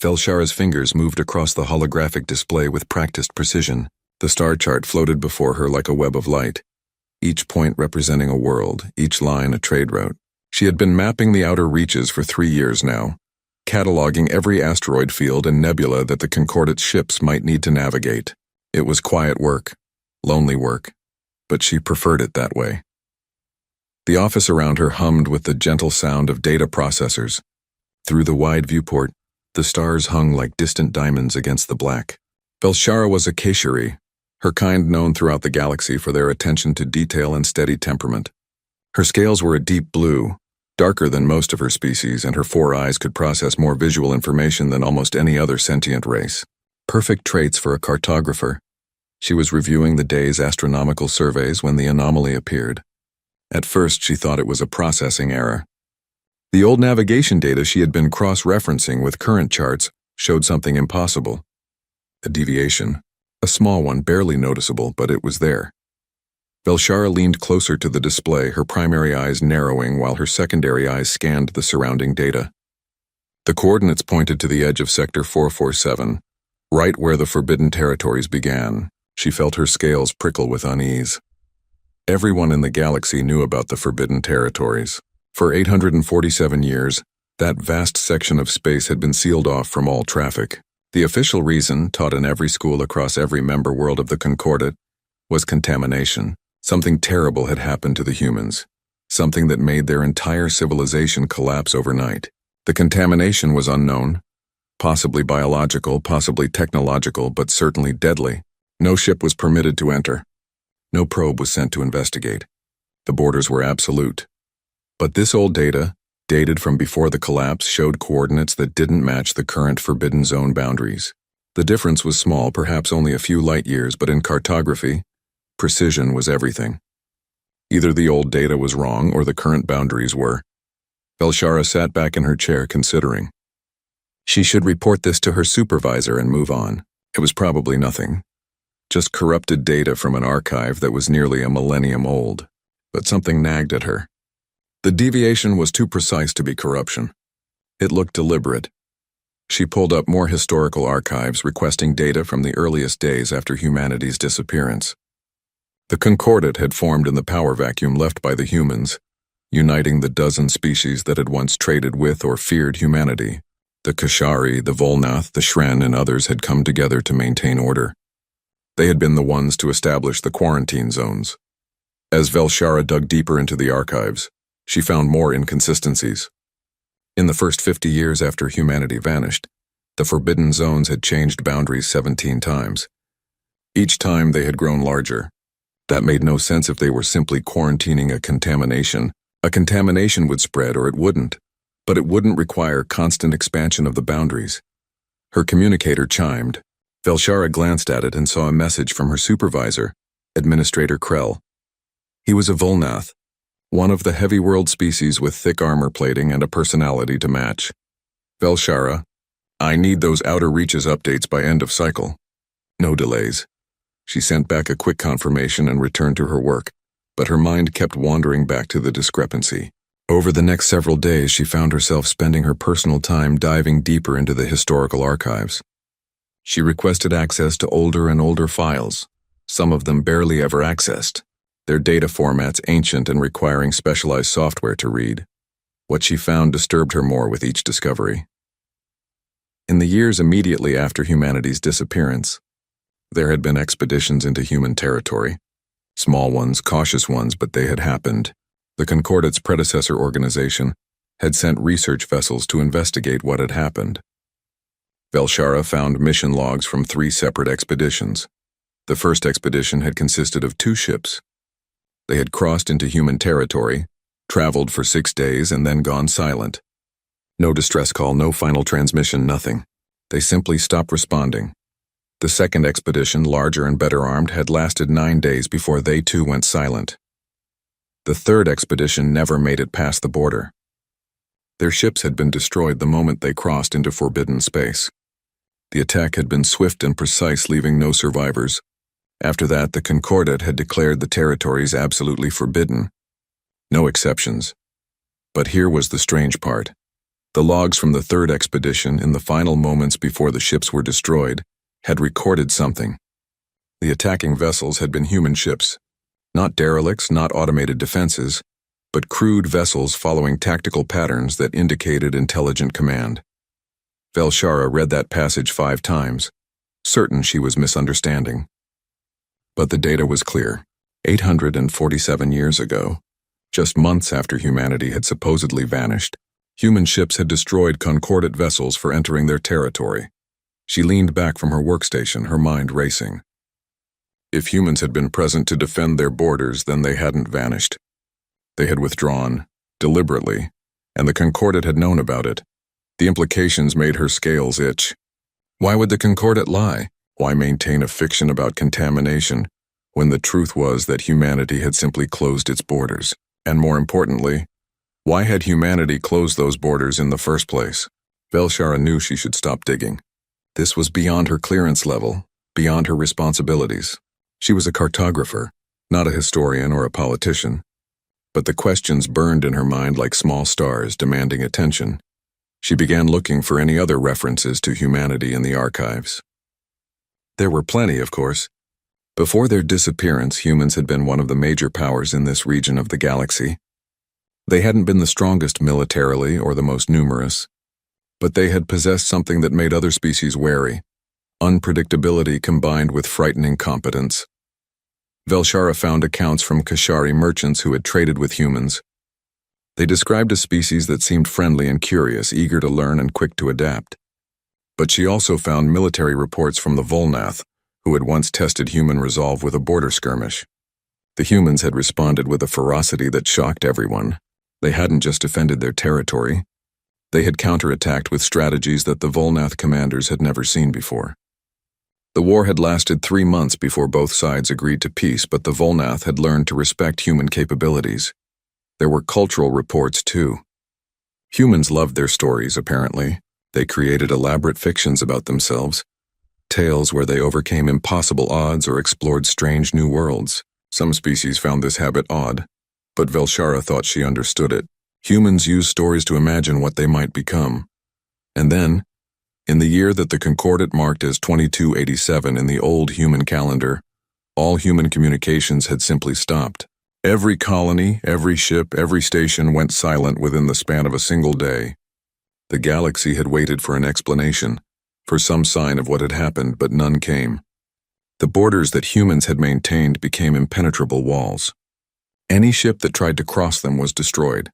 Velshara's fingers moved across the holographic display with practiced precision. The star chart floated before her like a web of light, each point representing a world, each line a trade route. She had been mapping the outer reaches for 3 years now, cataloging every asteroid field and nebula that the Concordate's ships might need to navigate. It was quiet work, lonely work, but she preferred it that way. The office around her hummed with the gentle sound of data processors. Through the wide viewport, the stars hung like distant diamonds against the black. Velshara was a Keshari, her kind known throughout the galaxy for their attention to detail and steady temperament. Her scales were a deep blue, darker than most of her species, and her 4 eyes could process more visual information than almost any other sentient race. Perfect traits for a cartographer. She was reviewing the day's astronomical surveys when the anomaly appeared. At first, she thought it was a processing error. The old navigation data she had been cross-referencing with current charts showed something impossible. A deviation. A small one, barely noticeable, but it was there. Velshara leaned closer to the display, her primary eyes narrowing while her secondary eyes scanned the surrounding data. The coordinates pointed to the edge of Sector 447, right where the Forbidden Territories began. She felt her scales prickle with unease. Everyone in the galaxy knew about the Forbidden Territories. For 847 years, that vast section of space had been sealed off from all traffic. The official reason, taught in every school across every member world of the Concordate, was contamination. Something terrible had happened to the humans, something that made their entire civilization collapse overnight. The contamination was unknown, possibly biological, possibly technological, but certainly deadly. No ship was permitted to enter. No probe was sent to investigate. The borders were absolute. But this old data, dated from before the collapse, showed coordinates that didn't match the current Forbidden Zone boundaries. The difference was small, perhaps only a few light years, but in cartography, precision was everything. Either the old data was wrong or the current boundaries were. Velshara sat back in her chair considering. She should report this to her supervisor and move on. It was probably nothing. Just corrupted data from an archive that was nearly a millennium old. But something nagged at her. The deviation was too precise to be corruption. It looked deliberate. She pulled up more historical archives requesting data from the earliest days after humanity's disappearance. The Concordate had formed in the power vacuum left by the humans, uniting the dozen species that had once traded with or feared humanity. The Keshari, the Volnath, the Shren, and others had come together to maintain order. They had been the ones to establish the quarantine zones. As Velshara dug deeper into the archives, she found more inconsistencies. In the first 50 years after humanity vanished, the Forbidden Zones had changed boundaries 17 times. Each time they had grown larger. That made no sense if they were simply quarantining a contamination. A contamination would spread or it wouldn't, but it wouldn't require constant expansion of the boundaries. Her communicator chimed. Velshara glanced at it and saw a message from her supervisor, Administrator Krell. He was a Volnath, one of the heavy world species with thick armor plating and a personality to match. Velshara, I need those outer reaches updates by end of cycle. No delays. She sent back a quick confirmation and returned to her work, but her mind kept wandering back to the discrepancy. Over the next several days, she found herself spending her personal time diving deeper into the historical archives. She requested access to older and older files, some of them barely ever accessed, their data formats ancient and requiring specialized software to read. What she found disturbed her more with each discovery. In the years immediately after humanity's disappearance, there had been expeditions into human territory. Small ones, cautious ones, but they had happened. The Concordate's predecessor organization had sent research vessels to investigate what had happened. Velshara found mission logs from 3 separate expeditions. The first expedition had consisted of 2 ships. They had crossed into human territory, traveled for 6 days, and then gone silent. No distress call, no final transmission, nothing. They simply stopped responding. The second expedition, larger and better armed, had lasted 9 days before they too went silent. The third expedition never made it past the border. Their ships had been destroyed the moment they crossed into forbidden space. The attack had been swift and precise, leaving no survivors. After that, the Concordate had declared the territories absolutely forbidden. No exceptions. But here was the strange part. The logs from the third expedition, in the final moments before the ships were destroyed, had recorded something. The attacking vessels had been human ships, not derelicts, not automated defenses, but crude vessels following tactical patterns that indicated intelligent command. Velshara read that passage 5 times, certain she was misunderstanding. But the data was clear. 847 years ago, just months after humanity had supposedly vanished, human ships had destroyed concordate vessels for entering their territory. She leaned back from her workstation, her mind racing. If humans had been present to defend their borders, then they hadn't vanished. They had withdrawn, deliberately, and the concordate had known about it. The implications made her scales itch. Why would the concordate lie? Why maintain a fiction about contamination, when the truth was that humanity had simply closed its borders? And more importantly, why had humanity closed those borders in the first place? Velshara knew she should stop digging. This was beyond her clearance level, beyond her responsibilities. She was a cartographer, not a historian or a politician. But the questions burned in her mind like small stars demanding attention. She began looking for any other references to humanity in the archives. There were plenty, of course. Before their disappearance, humans had been one of the major powers in this region of the galaxy. They hadn't been the strongest militarily or the most numerous, but they had possessed something that made other species wary: unpredictability combined with frightening competence. Velshara found accounts from Kashari merchants who had traded with humans. They described a species that seemed friendly and curious, eager to learn and quick to adapt. But she also found military reports from the Volnath, who had once tested human resolve with a border skirmish. The humans had responded with a ferocity that shocked everyone. They hadn't just defended their territory. They had counterattacked with strategies that the Volnath commanders had never seen before. The war had lasted 3 months before both sides agreed to peace, but the Volnath had learned to respect human capabilities. There were cultural reports, too. Humans loved their stories, apparently. They created elaborate fictions about themselves, tales where they overcame impossible odds or explored strange new worlds. Some species found this habit odd, but Velshara thought she understood it. Humans use stories to imagine what they might become. And then, in the year that the concordate marked as 2287 in the old human calendar, all human communications had simply stopped. Every colony, every ship, every station went silent within the span of a single day. The galaxy had waited for an explanation, for some sign of what had happened, but none came. The borders that humans had maintained became impenetrable walls. Any ship that tried to cross them was destroyed.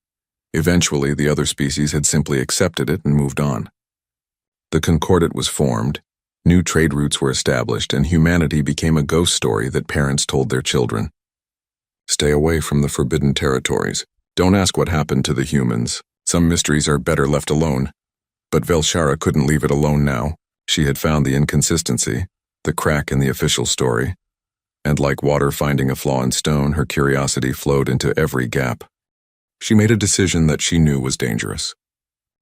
Eventually, the other species had simply accepted it and moved on. The concordate was formed, new trade routes were established, and humanity became a ghost story that parents told their children. Stay away from the forbidden territories. Don't ask what happened to the humans. Some mysteries are better left alone. But Velshara couldn't leave it alone now. She had found the inconsistency, the crack in the official story. And like water finding a flaw in stone, her curiosity flowed into every gap. She made a decision that she knew was dangerous.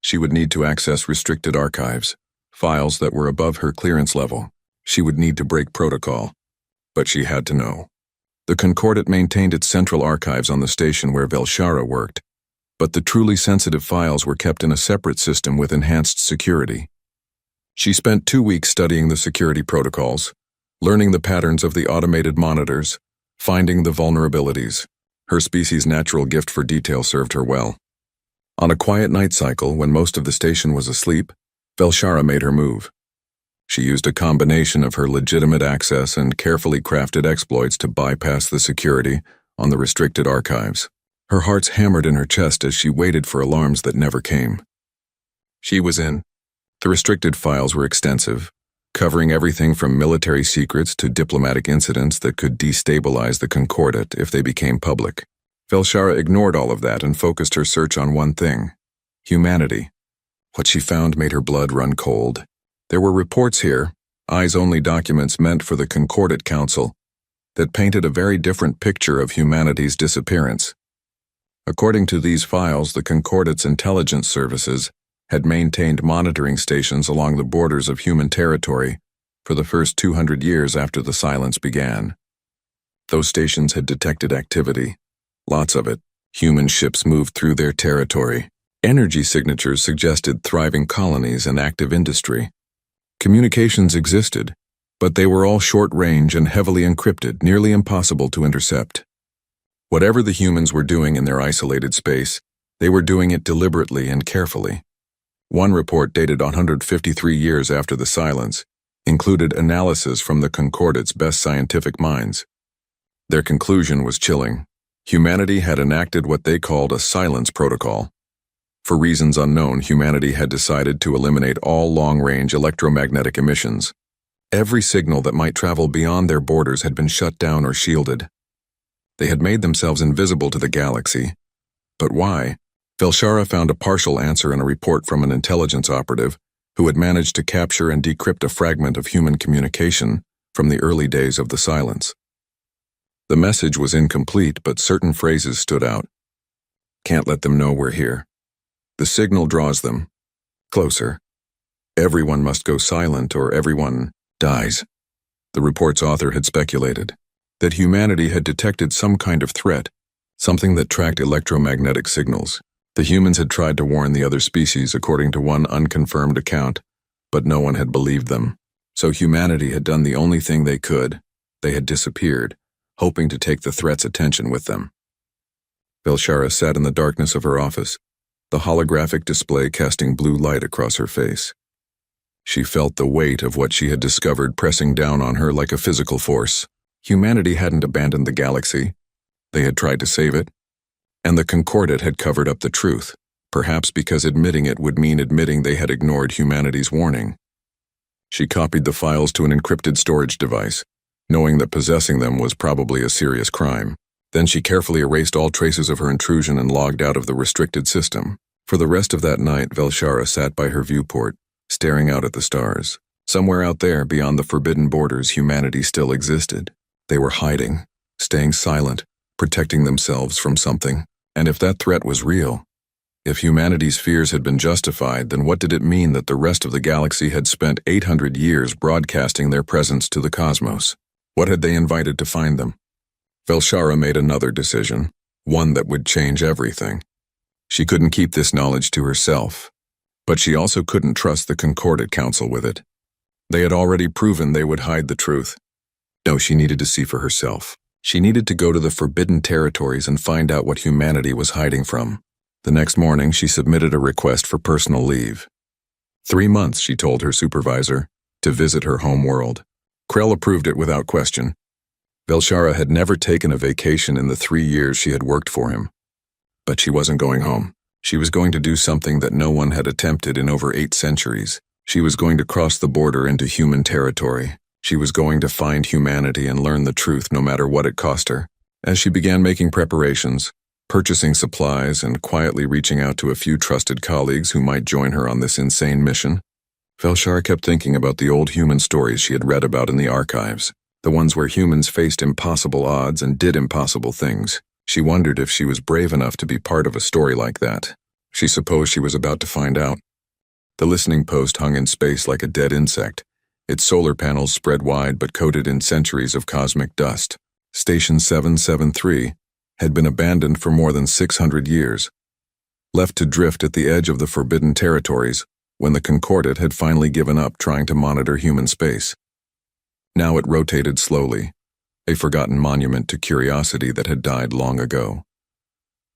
She would need to access restricted archives, files that were above her clearance level. She would need to break protocol. But she had to know. The concordate maintained its central archives on the station where Velshara worked, but the truly sensitive files were kept in a separate system with enhanced security. She spent 2 weeks studying the security protocols, learning the patterns of the automated monitors, finding the vulnerabilities. Her species' natural gift for detail served her well. On a quiet night cycle, when most of the station was asleep, Velshara made her move. She used a combination of her legitimate access and carefully crafted exploits to bypass the security on the restricted archives. Her heart hammered in her chest as she waited for alarms that never came. She was in. The restricted files were extensive, covering everything from military secrets to diplomatic incidents that could destabilize the concordate if they became public. Velshara ignored all of that and focused her search on one thing: humanity. What she found made her blood run cold. There were reports here, eyes-only documents meant for the Concordate Council, that painted a very different picture of humanity's disappearance. According to these files, the Concordate's intelligence services had maintained monitoring stations along the borders of human territory for the first 200 years after the silence began. Those stations had detected activity, lots of it. Human ships moved through their territory, Energy signatures suggested thriving colonies and active industry. Communications existed, but they were all short-range and heavily encrypted, nearly impossible to intercept. Whatever the humans were doing in their isolated space, they were doing it deliberately and carefully. One report, dated 153 years after the silence, included analysis from the Concordate's best scientific minds. Their conclusion was chilling. Humanity had enacted what they called a silence protocol. For reasons unknown, humanity had decided to eliminate all long-range electromagnetic emissions. Every signal that might travel beyond their borders had been shut down or shielded. They had made themselves invisible to the galaxy. But why? Velshara found a partial answer in a report from an intelligence operative who had managed to capture and decrypt a fragment of human communication from the early days of the silence. The message was incomplete, but certain phrases stood out. "Can't let them know we're here. The signal draws them closer. Everyone must go silent or everyone dies." The report's author had speculated that humanity had detected some kind of threat, something that tracked electromagnetic signals. The humans had tried to warn the other species, according to one unconfirmed account, but no one had believed them. So humanity had done the only thing they could. They had disappeared, hoping to take the threat's attention with them. Velshara sat in the darkness of her office, the holographic display casting blue light across her face. She felt the weight of what she had discovered pressing down on her like a physical force. Humanity hadn't abandoned the galaxy. They had tried to save it. And the Concordate had covered up the truth, perhaps because admitting it would mean admitting they had ignored humanity's warning. She copied the files to an encrypted storage device, knowing that possessing them was probably a serious crime. Then she carefully erased all traces of her intrusion and logged out of the restricted system. For the rest of that night, Velshara sat by her viewport, staring out at the stars. Somewhere out there, beyond the forbidden borders, humanity still existed. They were hiding, staying silent, protecting themselves from something. And if that threat was real, if humanity's fears had been justified, then what did it mean that the rest of the galaxy had spent 800 years broadcasting their presence to the cosmos? What had they invited to find them? Velshara made another decision, one that would change everything. She couldn't keep this knowledge to herself, but she also couldn't trust the Concordate Council with it. They had already proven they would hide the truth. No, she needed to see for herself. She needed to go to the forbidden territories and find out what humanity was hiding from. The next morning, she submitted a request for personal leave. 3 months, she told her supervisor, to visit her home world. Krell approved it without question. Velshara had never taken a vacation in the 3 years she had worked for him. But she wasn't going home. She was going to do something that no one had attempted in over 8 centuries. She was going to cross the border into human territory. She was going to find humanity and learn the truth no matter what it cost her. As she began making preparations, purchasing supplies, and quietly reaching out to a few trusted colleagues who might join her on this insane mission, Velshara kept thinking about the old human stories she had read about in the archives, the ones where humans faced impossible odds and did impossible things. She wondered if she was brave enough to be part of a story like that. She supposed she was about to find out. The listening post hung in space like a dead insect, its solar panels spread wide but coated in centuries of cosmic dust. Station 773 had been abandoned for more than 600 years, left to drift at the edge of the forbidden territories when the Concordate had finally given up trying to monitor human space. Now it rotated slowly, a forgotten monument to curiosity that had died long ago.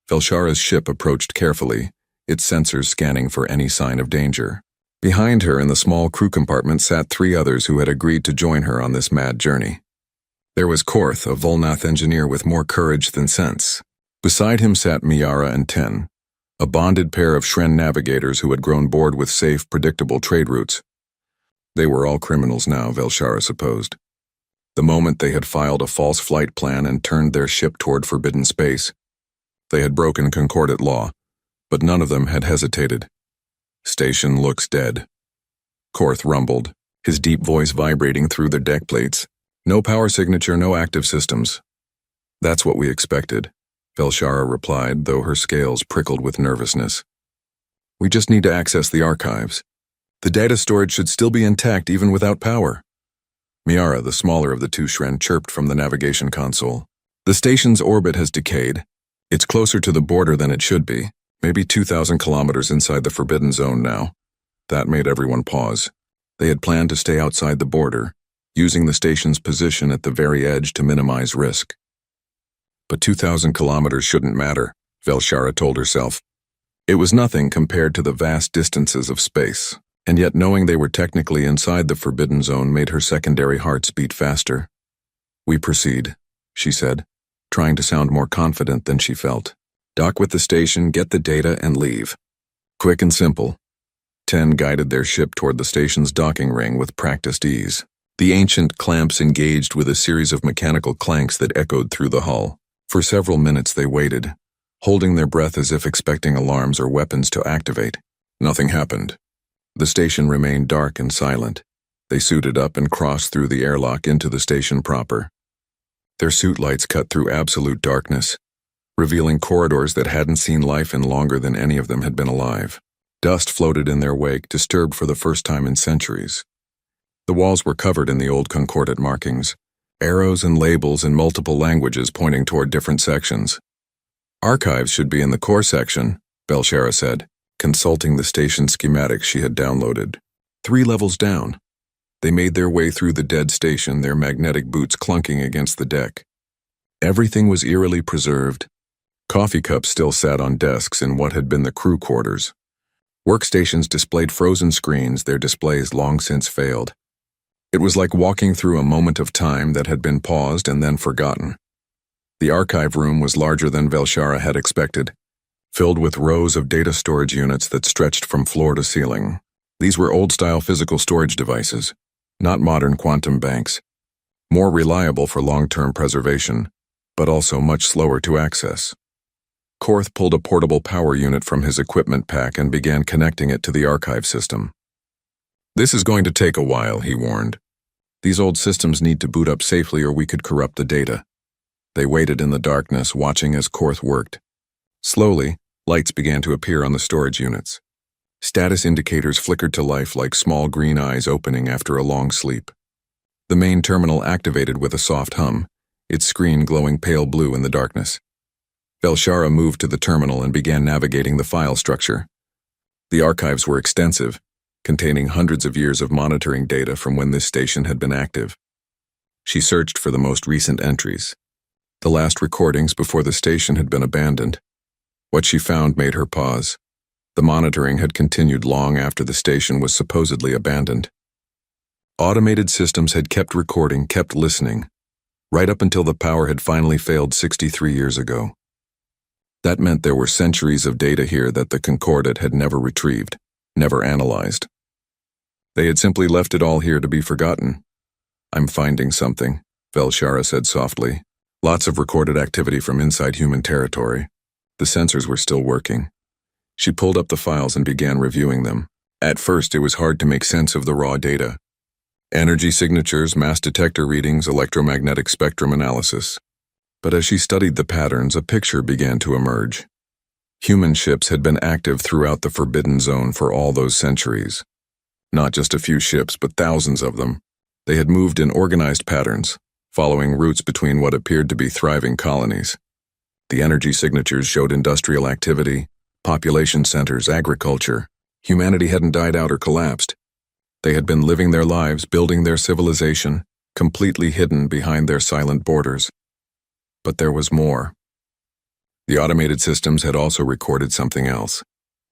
Velshara's ship approached carefully, its sensors scanning for any sign of danger. Behind her in the small crew compartment sat 3 others who had agreed to join her on this mad journey. There was Korth, a Volnath engineer with more courage than sense. Beside him sat Miara and Ten, a bonded pair of Shren navigators who had grown bored with safe, predictable trade routes. They were all criminals now, Velshara supposed. The moment they had filed a false flight plan and turned their ship toward forbidden space, they had broken Concordate law, but none of them had hesitated. "Station looks dead," Korth rumbled, his deep voice vibrating through the deck plates. "No power signature, no active systems." "That's what we expected," Velshara replied, though her scales prickled with nervousness. "We just need to access the archives. The data storage should still be intact even without power." Miara, the smaller of the 2 Shren, chirped from the navigation console. "The station's orbit has decayed. It's closer to the border than it should be." Maybe 2,000 kilometers inside the Forbidden Zone now. That made everyone pause. They had planned to stay outside the border, using the station's position at the very edge to minimize risk. But 2,000 kilometers shouldn't matter, Velshara told herself. It was nothing compared to the vast distances of space, and yet knowing they were technically inside the Forbidden Zone made her secondary hearts beat faster. "We proceed," she said, trying to sound more confident than she felt. "Dock with the station, get the data, and leave. Quick and simple." 10 guided their ship toward the station's docking ring with practiced ease. The ancient clamps engaged with a series of mechanical clanks that echoed through the hull. For several minutes they waited, holding their breath as if expecting alarms or weapons to activate. Nothing happened. The station remained dark and silent. They suited up and crossed through the airlock into the station proper. Their suit lights cut through absolute darkness, revealing corridors that hadn't seen life in longer than any of them had been alive. Dust floated in their wake, disturbed for the first time in centuries. The walls were covered in the old concordate markings, arrows and labels in multiple languages pointing toward different sections. "Archives should be in the core section," Velshara said, consulting the station schematics she had downloaded. 3 levels down. They made their way through the dead station, their magnetic boots clunking against the deck. Everything was eerily preserved. Coffee cups still sat on desks in what had been the crew quarters. Workstations displayed frozen screens, their displays long since failed. It was like walking through a moment of time that had been paused and then forgotten. The archive room was larger than Velshara had expected, filled with rows of data storage units that stretched from floor to ceiling. These were old-style physical storage devices, not modern quantum banks, more reliable for long-term preservation, but also much slower to access. Korth pulled a portable power unit from his equipment pack and began connecting it to the archive system. "This is going to take a while," he warned. "These old systems need to boot up safely or we could corrupt the data." They waited in the darkness, watching as Korth worked. Slowly, lights began to appear on the storage units. Status indicators flickered to life like small green eyes opening after a long sleep. The main terminal activated with a soft hum, its screen glowing pale blue in the darkness. Velshara moved to the terminal and began navigating the file structure. The archives were extensive, containing hundreds of years of monitoring data from when this station had been active. She searched for the most recent entries, the last recordings before the station had been abandoned. What she found made her pause. The monitoring had continued long after the station was supposedly abandoned. Automated systems had kept recording, kept listening, right up until the power had finally failed 63 years ago. That meant there were centuries of data here that the Concordate had never retrieved, never analyzed. They had simply left it all here to be forgotten. "I'm finding something," Velshara said softly. "Lots of recorded activity from inside human territory." The sensors were still working. She pulled up the files and began reviewing them. At first, it was hard to make sense of the raw data. Energy signatures, mass detector readings, electromagnetic spectrum analysis. But as she studied the patterns, a picture began to emerge. Human ships had been active throughout the Forbidden Zone for all those centuries. Not just a few ships, but thousands of them. They had moved in organized patterns, following routes between what appeared to be thriving colonies. The energy signatures showed industrial activity, population centers, agriculture. Humanity hadn't died out or collapsed. They had been living their lives, building their civilization, completely hidden behind their silent borders. But there was more. The automated systems had also recorded something else.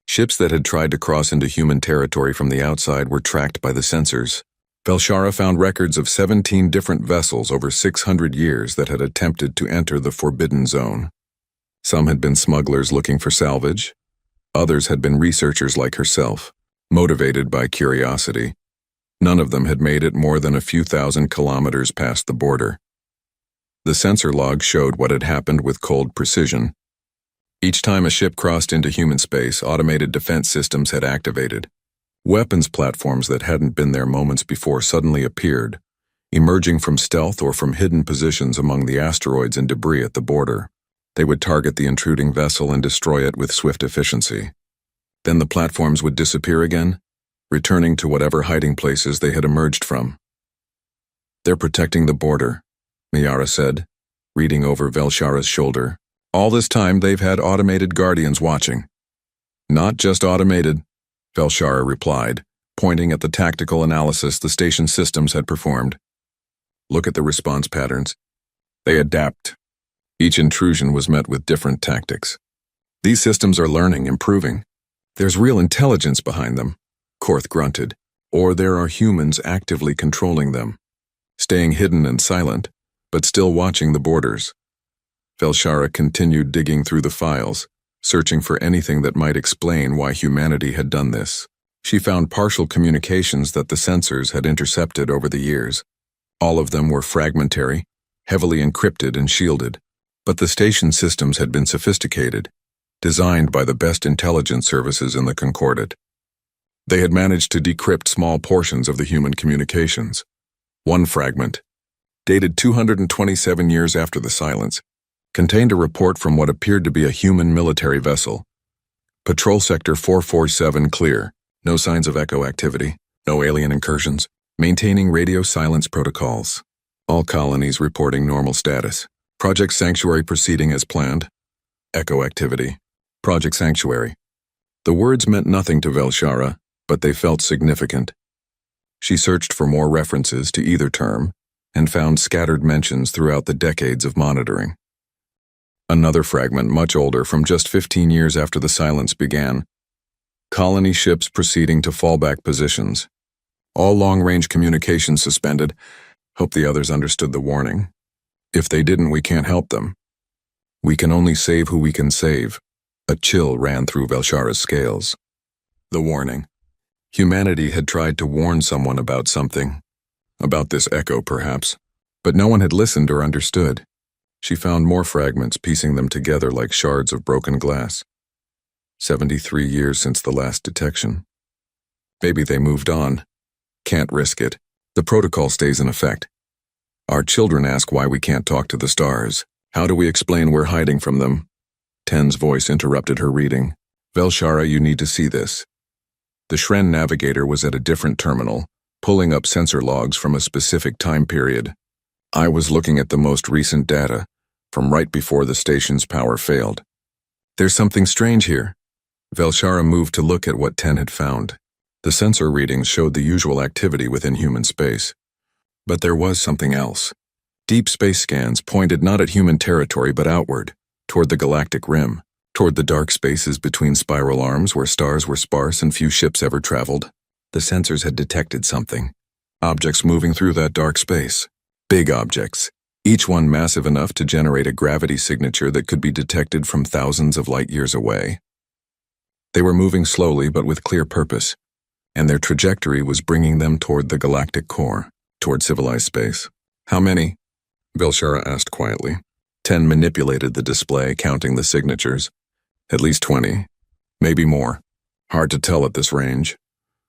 Ships that had tried to cross into human territory from the outside were tracked by the sensors. Velshara found records of 17 different vessels over 600 years that had attempted to enter the Forbidden Zone. Some had been smugglers looking for salvage. Others had been researchers like herself, motivated by curiosity. None of them had made it more than a few thousand kilometers past the border. The sensor log showed what had happened with cold precision. Each time a ship crossed into human space, automated defense systems had activated. Weapons platforms that hadn't been there moments before suddenly appeared, emerging from stealth or from hidden positions among the asteroids and debris at the border. They would target the intruding vessel and destroy it with swift efficiency. Then the platforms would disappear again, returning to whatever hiding places they had emerged from. "They're protecting the border," Miara said, reading over Velshara's shoulder. "All this time they've had automated guardians watching. Not just automated, Velshara replied, pointing at the tactical analysis the station systems had performed. Look at the response patterns. They adapt. Each intrusion was met with different tactics. These systems are learning, improving. There's real intelligence behind them, Korth grunted, or there are humans actively controlling them, staying hidden and silent, but still watching the borders. Velshara continued digging through the files, searching for anything that might explain why humanity had done this. She found partial communications that the sensors had intercepted over the years. All of them were fragmentary, heavily encrypted and shielded, but the station systems had been sophisticated, designed by the best intelligence services in the Concordat. They had managed to decrypt small portions of the human communications. One fragment, dated 227 years after the silence, contained a report from what appeared to be a human military vessel. Patrol Sector 447 clear, no signs of echo activity, no alien incursions, maintaining radio silence protocols. All colonies reporting normal status. Project Sanctuary proceeding as planned. Echo activity. Project Sanctuary. The words meant nothing to Velshara, but they felt significant. She searched for more references to either term and found scattered mentions throughout the decades of monitoring. Another fragment, much older, from just 15 years after the silence began. Colony ships proceeding to fallback positions. All long-range communications suspended. Hope the others understood the warning. If they didn't, we can't help them. We can only save who we can save. A chill ran through Velshara's scales. The warning. Humanity had tried to warn someone about something. About this echo, perhaps. But no one had listened or understood. She found more fragments, piecing them together like shards of broken glass. 73 years since the last detection. Maybe they moved on. Can't risk it. The protocol stays in effect. Our children ask why we can't talk to the stars. How do we explain we're hiding from them? Ten's voice interrupted her reading. Velshara, you need to see this. The Shren navigator was at a different terminal, pulling up sensor logs from a specific time period. I was looking at the most recent data, from right before the station's power failed. There's something strange here. Velshara moved to look at what Ten had found. The sensor readings showed the usual activity within human space. But there was something else. Deep space scans pointed not at human territory but outward, toward the galactic rim, toward the dark spaces between spiral arms where stars were sparse and few ships ever traveled. The sensors had detected something. Objects moving through that dark space. Big objects, each one massive enough to generate a gravity signature that could be detected from thousands of light years away. They were moving slowly but with clear purpose, and their trajectory was bringing them toward the galactic core, toward civilized space. How many? Velshara asked quietly. Ten manipulated the display, counting the signatures. At least 20. Maybe more. Hard to tell at this range.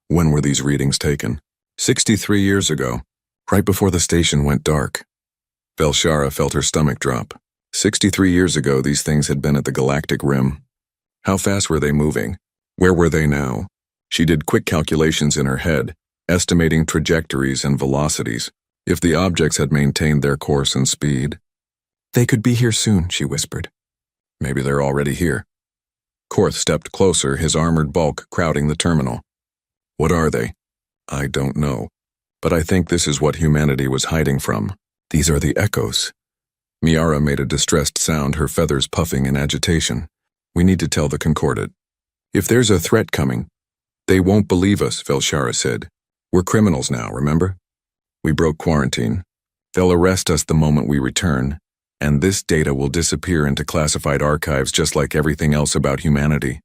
When were these readings taken? 63 years ago, right before the station went dark. Velshara felt her stomach drop. 63 years ago, these things had been at the galactic rim. How fast were they moving? Where were they now? She did quick calculations in her head, estimating trajectories and velocities, if the objects had maintained their course and speed. They could be here soon, she whispered. Maybe they're already here. Korth stepped closer, his armored bulk crowding the terminal. What are they? I don't know, but I think this is what humanity was hiding from. These are the echoes. Miara made a distressed sound, her feathers puffing in agitation. We need to tell the Concordat. If there's a threat coming, they won't believe us, Velshara said. We're criminals now, remember? We broke quarantine. They'll arrest us the moment we return, and this data will disappear into classified archives just like everything else about humanity.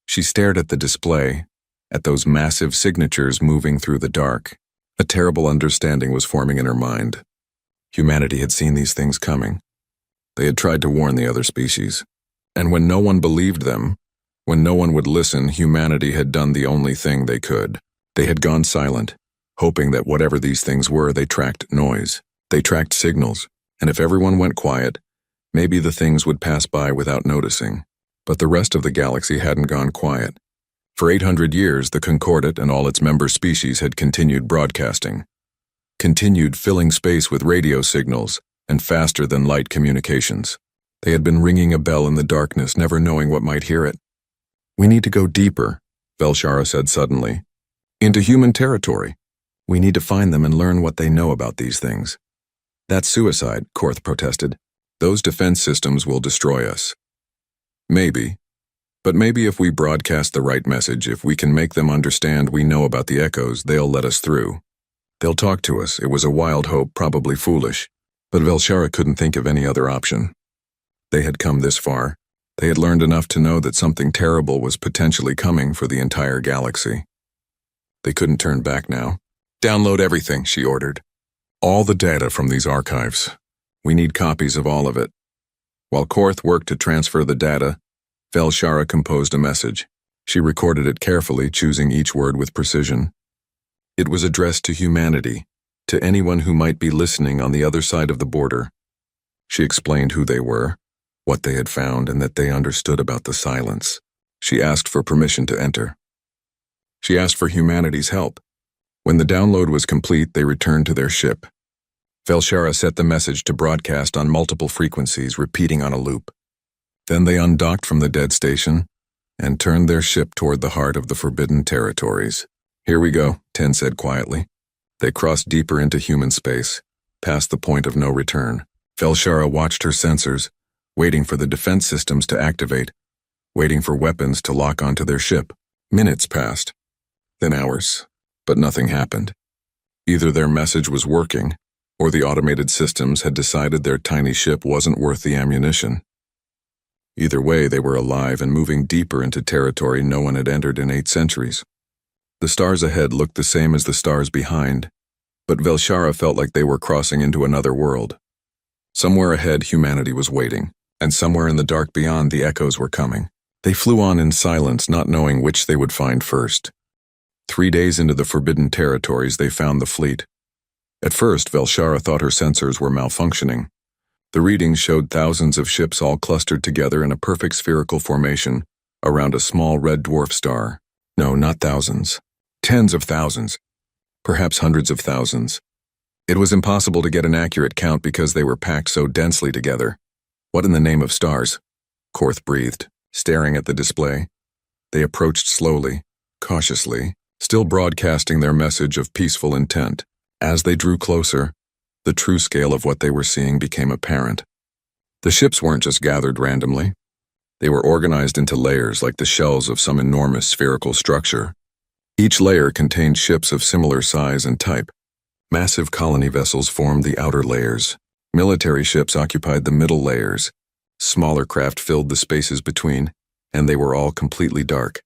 She stared at the display, at those massive signatures moving through the dark. A terrible understanding was forming in her mind. Humanity had seen these things coming. They had tried to warn the other species. And when no one believed them, when no one would listen, humanity had done the only thing they could. They had gone silent, hoping that whatever these things were, they tracked noise. They tracked signals, and if everyone went quiet, maybe the things would pass by without noticing. But the rest of the galaxy hadn't gone quiet. For 800 years, the Concordat and all its member species had continued broadcasting, continued filling space with radio signals and faster-than-light communications. They had been ringing a bell in the darkness, never knowing what might hear it. We need to go deeper, Velshara said suddenly. Into human territory. We need to find them and learn what they know about these things. That's suicide, Korth protested. Those defense systems will destroy us. Maybe. But maybe if we broadcast the right message, if we can make them understand we know about the echoes, they'll let us through. They'll talk to us. It was a wild hope, probably foolish. But Velshara couldn't think of any other option. They had come this far. They had learned enough to know that something terrible was potentially coming for the entire galaxy. They couldn't turn back now. Download everything, she ordered. All the data from these archives. We need copies of all of it. While Korth worked to transfer the data, Velshara composed a message. She recorded it carefully, choosing each word with precision. It was addressed to humanity, to anyone who might be listening on the other side of the border. She explained who they were, what they had found, and that they understood about the silence. She asked for permission to enter. She asked for humanity's help. When the download was complete, they returned to their ship. Velshara set the message to broadcast on multiple frequencies, repeating on a loop. Then they undocked from the dead station and turned their ship toward the heart of the forbidden territories. Here we go, Ten said quietly. They crossed deeper into human space, past the point of no return. Velshara watched her sensors, waiting for the defense systems to activate, waiting for weapons to lock onto their ship. Minutes passed, then hours, but nothing happened. Either their message was working, or the automated systems had decided their tiny ship wasn't worth the ammunition. Either way, they were alive and moving deeper into territory no one had entered in 8 centuries. The stars ahead looked the same as the stars behind, but Velshara felt like they were crossing into another world. Somewhere ahead, humanity was waiting, and somewhere in the dark beyond, the echoes were coming. They flew on in silence, not knowing which they would find first. 3 days into the forbidden territories, they found the fleet. At first, Velshara thought her sensors were malfunctioning. The readings showed thousands of ships all clustered together in a perfect spherical formation around a small red dwarf star. No, not thousands. Tens of thousands. Perhaps hundreds of thousands. It was impossible to get an accurate count because they were packed so densely together. What in the name of stars? Korth breathed, staring at the display. They approached slowly, cautiously, still broadcasting their message of peaceful intent. As they drew closer, the true scale of what they were seeing became apparent. The ships weren't just gathered randomly. They were organized into layers like the shells of some enormous spherical structure. Each layer contained ships of similar size and type. Massive colony vessels formed the outer layers. Military ships occupied the middle layers. Smaller craft filled the spaces between, and they were all completely dark.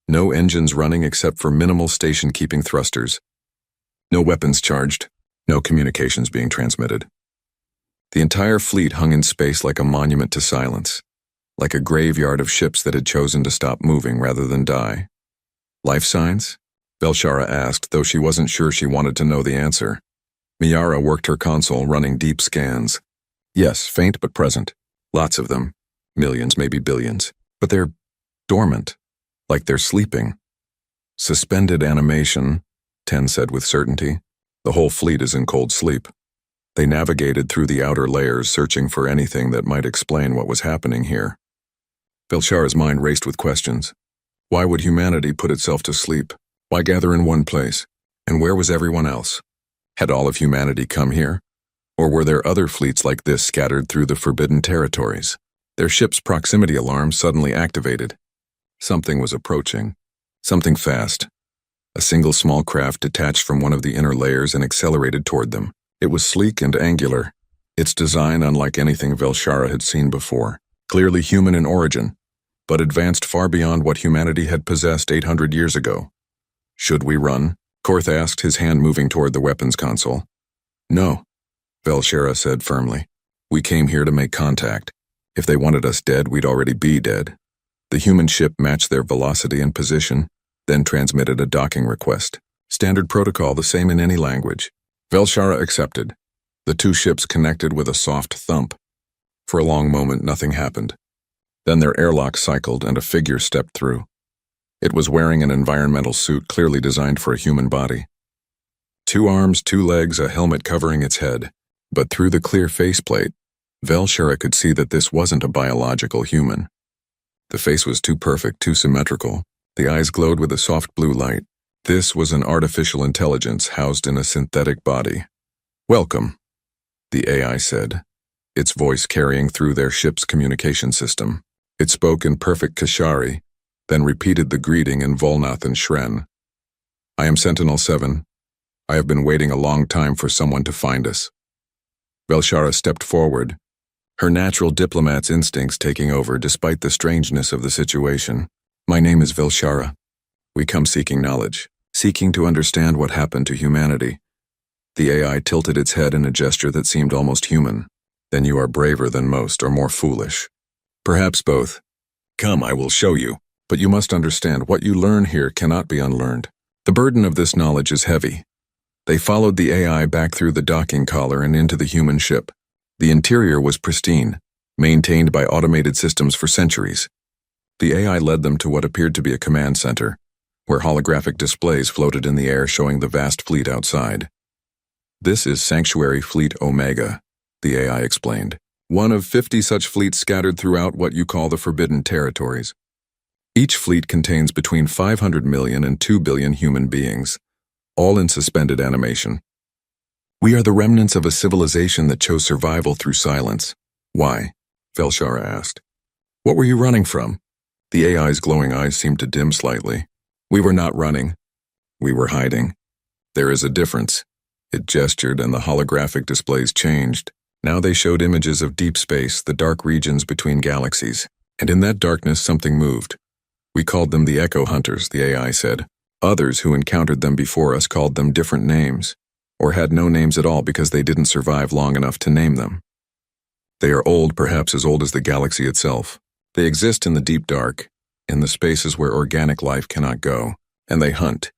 No engines running except for minimal station-keeping thrusters. No weapons charged, no communications being transmitted. The entire fleet hung in space like a monument to silence, like a graveyard of ships that had chosen to stop moving rather than die. Life signs? Velshara asked, though she wasn't sure she wanted to know the answer. Miara worked her console, running deep scans. Yes, faint but present. Lots of them. Millions, maybe billions. But they're dormant, like they're sleeping. Suspended animation, Ten said with certainty. The whole fleet is in cold sleep. They navigated through the outer layers, searching for anything that might explain what was happening here. Velshara's mind raced with questions. Why would humanity put itself to sleep? Why gather in one place? And where was everyone else? Had all of humanity come here? Or were there other fleets like this scattered through the forbidden territories? Their ship's proximity alarm suddenly activated. Something was approaching. Something fast. A single small craft detached from one of the inner layers and accelerated toward them. It was sleek and angular, its design unlike anything Velshara had seen before. Clearly human in origin, but advanced far beyond what humanity had possessed 800 years ago. Should we run? Korth asked, his hand moving toward the weapons console. No, Velshara said firmly. We came here to make contact. If they wanted us dead, we'd already be dead. The human ship matched their velocity and position, then transmitted a docking request. Standard protocol, the same in any language. Velshara accepted. The two ships connected with a soft thump. For a long moment, nothing happened. Then their airlock cycled and a figure stepped through. It was wearing an environmental suit clearly designed for a human body. 2 arms, 2 legs, a helmet covering its head. But through the clear faceplate, Velshara could see that this wasn't a biological human. The face was too perfect, too symmetrical. The eyes glowed with a soft blue light. This was an artificial intelligence housed in a synthetic body. "Welcome," the AI said, its voice carrying through their ship's communication system. It spoke in perfect Kashari, then repeated the greeting in Volnath and Shren. "I am Sentinel-7. I have been waiting a long time for someone to find us." Velshara stepped forward, her natural diplomat's instincts taking over despite the strangeness of the situation. "My name is Velshara. We come seeking knowledge, seeking to understand what happened to humanity." The AI tilted its head in a gesture that seemed almost human. "Then you are braver than most, or more foolish." "Perhaps both. Come, I will show you. But you must understand, what you learn here cannot be unlearned. The burden of this knowledge is heavy." They followed the AI back through the docking collar and into the human ship. The interior was pristine, maintained by automated systems for centuries. The AI led them to what appeared to be a command center, where holographic displays floated in the air showing the vast fleet outside. "This is Sanctuary Fleet Omega," the AI explained. "One of 50 such fleets scattered throughout what you call the Forbidden Territories. Each fleet contains between 500 million and 2 billion human beings, all in suspended animation. We are the remnants of a civilization that chose survival through silence." "Why?" Velshara asked. "What were you running from?" The AI's glowing eyes seemed to dim slightly. "We were not running. We were hiding. There is a difference." It gestured and the holographic displays changed. Now they showed images of deep space, the dark regions between galaxies. And in that darkness something moved. "We called them the Echo Hunters," the AI said. "Others who encountered them before us called them different names, or had no names at all because they didn't survive long enough to name them. They are old, perhaps as old as the galaxy itself. They exist in the deep dark, in the spaces where organic life cannot go, and they hunt."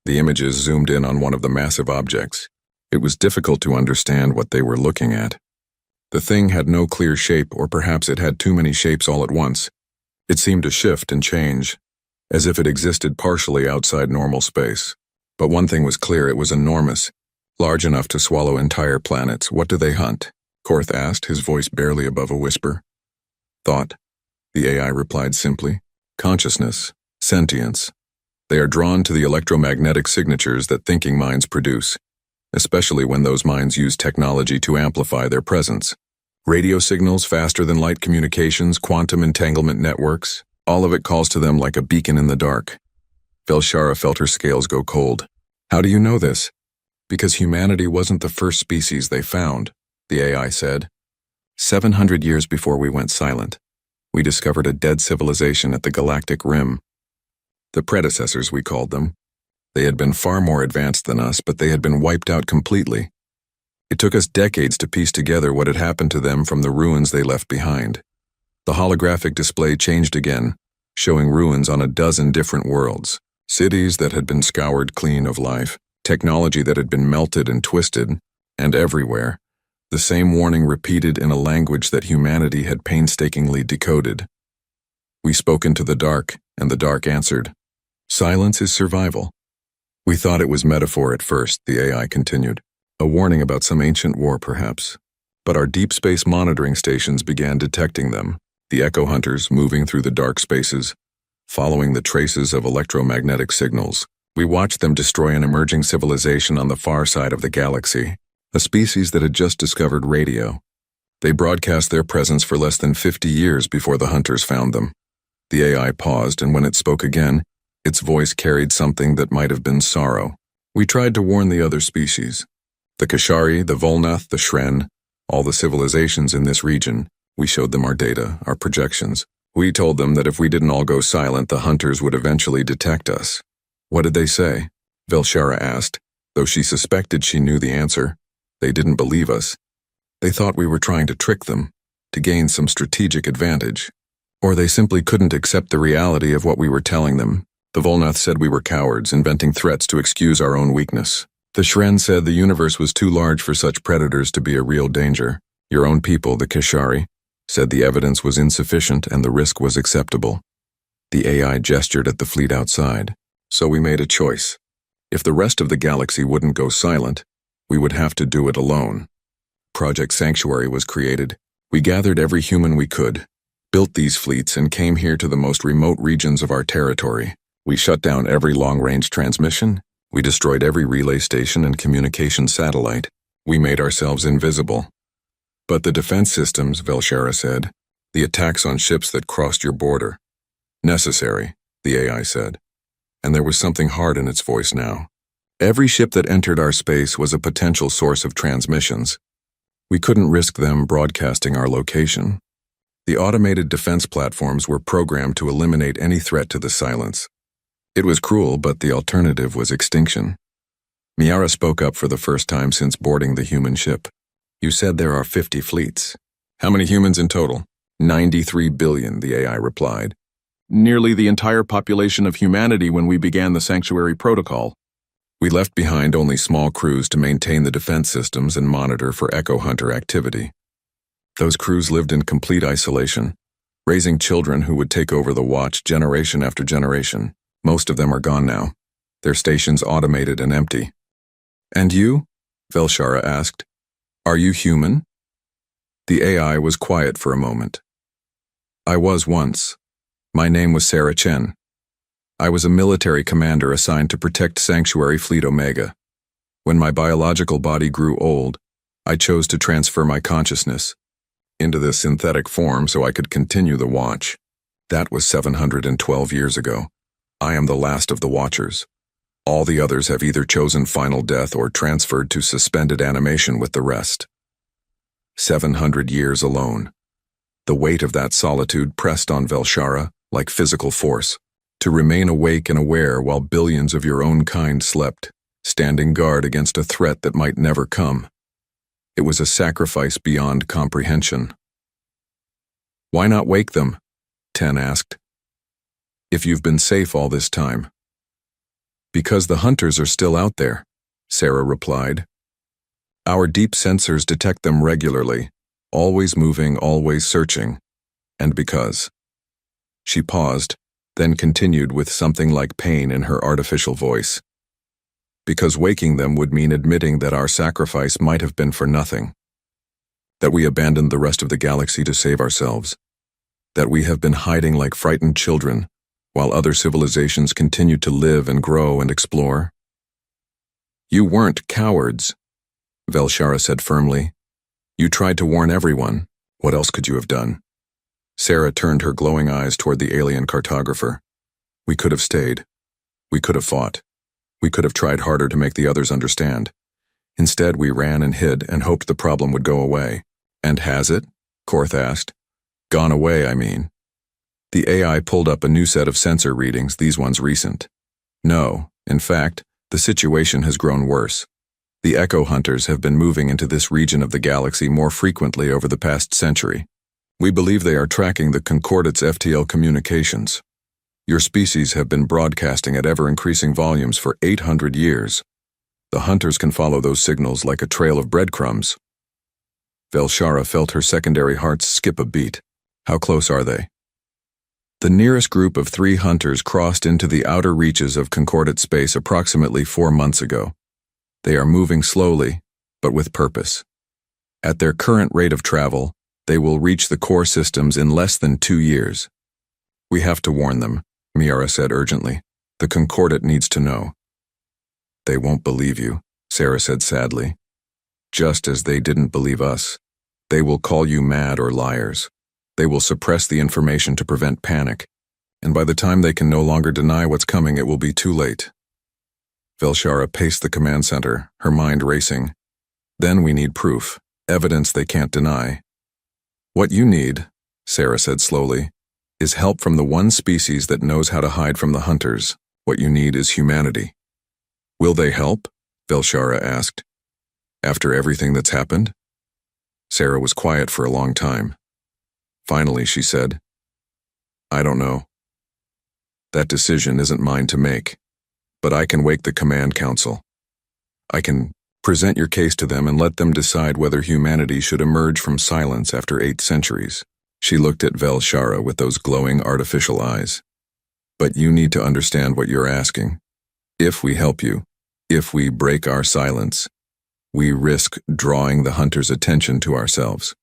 The images zoomed in on one of the massive objects. It was difficult to understand what they were looking at. The thing had no clear shape, or perhaps it had too many shapes all at once. It seemed to shift and change, as if it existed partially outside normal space. But one thing was clear: it was enormous, large enough to swallow entire planets. "What do they hunt?" Korth asked, his voice barely above a whisper. "Thought," the AI replied simply. "Consciousness, sentience. They are drawn to the electromagnetic signatures that thinking minds produce, especially when those minds use technology to amplify their presence. Radio signals, faster than light communications, quantum entanglement networks, all of it calls to them like a beacon in the dark." Velshara felt her scales go cold. "How do you know this?" "Because humanity wasn't the first species they found," the AI said. 700 years before we went silent, we discovered a dead civilization at the galactic rim. The predecessors, we called them. They had been far more advanced than us, but they had been wiped out completely. It took us decades to piece together what had happened to them from the ruins they left behind. The holographic display changed again, showing ruins on a dozen different worlds, cities that had been scoured clean of life, technology that had been melted and twisted, and everywhere, the same warning repeated in a language that humanity had painstakingly decoded. We spoke into the dark, and the dark answered. "Silence is survival." "We thought it was metaphor at first," the AI continued. "A warning about some ancient war, perhaps. But our deep space monitoring stations began detecting them, the Echo Hunters moving through the dark spaces, following the traces of electromagnetic signals. We watched them destroy an emerging civilization on the far side of the galaxy, a species that had just discovered radio. They broadcast their presence for less than 50 years before the Hunters found them." The AI paused, and when it spoke again, its voice carried something that might have been sorrow. "We tried to warn the other species. The Kashari, the Volnath, the Shren, all the civilizations in this region. We showed them our data, our projections. We told them that if we didn't all go silent, the Hunters would eventually detect us." "What did they say?" Velshara asked, though she suspected she knew the answer. "They didn't believe us. They thought we were trying to trick them, to gain some strategic advantage. Or they simply couldn't accept the reality of what we were telling them. The Volnath said we were cowards, inventing threats to excuse our own weakness. The Shren said the universe was too large for such predators to be a real danger. Your own people, the Kashari, said the evidence was insufficient and the risk was acceptable." The AI gestured at the fleet outside. "So we made a choice. If the rest of the galaxy wouldn't go silent, we would have to do it alone. Project Sanctuary was created. We gathered every human we could, built these fleets and came here to the most remote regions of our territory. We shut down every long-range transmission. We destroyed every relay station and communication satellite. We made ourselves invisible. But the defense systems, Velshara said, the attacks on ships that crossed your border. Necessary, the AI said. And there was something hard in its voice now. Every ship that entered our space was a potential source of transmissions. We couldn't risk them broadcasting our location. The automated defense platforms were programmed to eliminate any threat to the silence. It was cruel, but the alternative was extinction. Miara spoke up for the first time since boarding the human ship. You said there are 50 fleets. How many humans in total? 93 billion, the AI replied. Nearly the entire population of humanity when we began the Sanctuary Protocol. We left behind only small crews to maintain the defense systems and monitor for Echo Hunter activity. Those crews lived in complete isolation, raising children who would take over the watch generation after generation. Most of them are gone now, their stations automated and empty. And you? Velshara asked. Are you human? The AI was quiet for a moment. I was once. My name was Sarah Chen. I was a military commander assigned to protect Sanctuary Fleet Omega. When my biological body grew old, I chose to transfer my consciousness into this synthetic form so I could continue the watch. That was 712 years ago. I am the last of the Watchers. All the others have either chosen final death or transferred to suspended animation with the rest. 700 years alone. The weight of that solitude pressed on Velshara like physical force, to remain awake and aware while billions of your own kind slept, standing guard against a threat that might never come. It was a sacrifice beyond comprehension. Why not wake them? Ten asked. If you've been safe all this time. Because the hunters are still out there, Sarah replied. Our deep sensors detect them regularly, always moving, always searching. And because. She paused, then continued with something like pain in her artificial voice. Because waking them would mean admitting that our sacrifice might have been for nothing. That we abandoned the rest of the galaxy to save ourselves. That we have been hiding like frightened children, while other civilizations continued to live and grow and explore. You weren't cowards, Velshara said firmly. You tried to warn everyone. What else could you have done? Sarah turned her glowing eyes toward the alien cartographer. We could have stayed. We could have fought. We could have tried harder to make the others understand. Instead, we ran and hid and hoped the problem would go away. And has it? Korth asked. Gone away, I mean. The AI pulled up a new set of sensor readings, these ones recent. No, in fact, the situation has grown worse. The Echo Hunters have been moving into this region of the galaxy more frequently over the past century. We believe they are tracking the Concordate's FTL communications. Your species have been broadcasting at ever-increasing volumes for 800 years. The Hunters can follow those signals like a trail of breadcrumbs. Velshara felt her secondary hearts skip a beat. How close are they? The nearest group of 3 Hunters crossed into the outer reaches of Concordate space approximately 4 months ago. They are moving slowly, but with purpose. At their current rate of travel, they will reach the core systems in less than 2 years. We have to warn them, Miara said urgently. The Concordate needs to know. They won't believe you, Sarah said sadly. Just as they didn't believe us. They will call you mad or liars. They will suppress the information to prevent panic. And by the time they can no longer deny what's coming, it will be too late. Velshara paced the command center, her mind racing. Then we need proof, evidence they can't deny. What you need, Sarah said slowly, is help from the one species that knows how to hide from the Hunters. What you need is humanity. Will they help? Velshara asked. After everything that's happened? Sarah was quiet for a long time. Finally, she said, I don't know. That decision isn't mine to make, but I can wake the Command Council. I can present your case to them and let them decide whether humanity should emerge from silence after 8 centuries. She looked at Velshara with those glowing artificial eyes. But you need to understand what you're asking. If we help you, if we break our silence, we risk drawing the Hunters' attention to ourselves.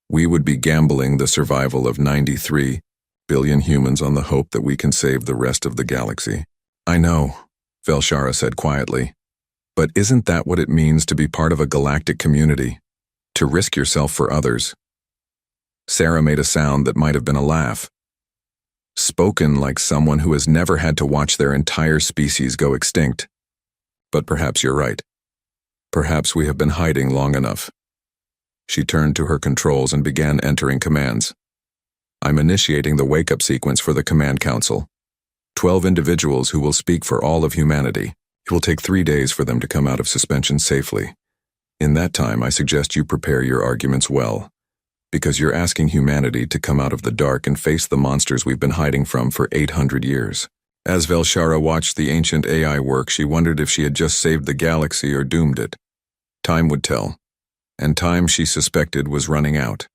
We would be gambling the survival of 93 billion humans on the hope that we can save the rest of the galaxy. I know, Velshara said quietly. But isn't that what it means to be part of a galactic community? To risk yourself for others? Sarah made a sound that might have been a laugh. Spoken like someone who has never had to watch their entire species go extinct. But perhaps you're right. Perhaps we have been hiding long enough. She turned to her controls and began entering commands. I'm initiating the wake-up sequence for the Command Council. 12 individuals who will speak for all of humanity. It will take 3 days for them to come out of suspension safely. In that time, I suggest you prepare your arguments well, because you're asking humanity to come out of the dark and face the monsters we've been hiding from for 800 years. As Velshara watched the ancient AI work, she wondered if she had just saved the galaxy or doomed it. Time would tell, and time she suspected was running out.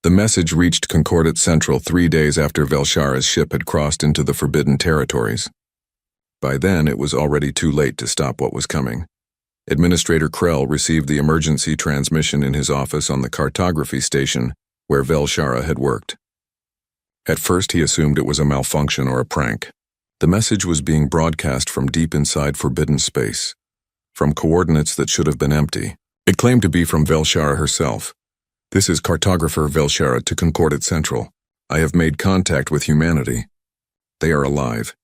The message reached Concordat Central 3 days after Velshara's ship had crossed into the Forbidden Territories. By then, it was already too late to stop what was coming. Administrator Krell received the emergency transmission in his office on the cartography station where Velshara had worked. At first, he assumed it was a malfunction or a prank. The message was being broadcast from deep inside forbidden space, from coordinates that should have been empty. It claimed to be from Velshara herself. This is cartographer Velshara to Concordat Central. I have made contact with humanity. They are alive.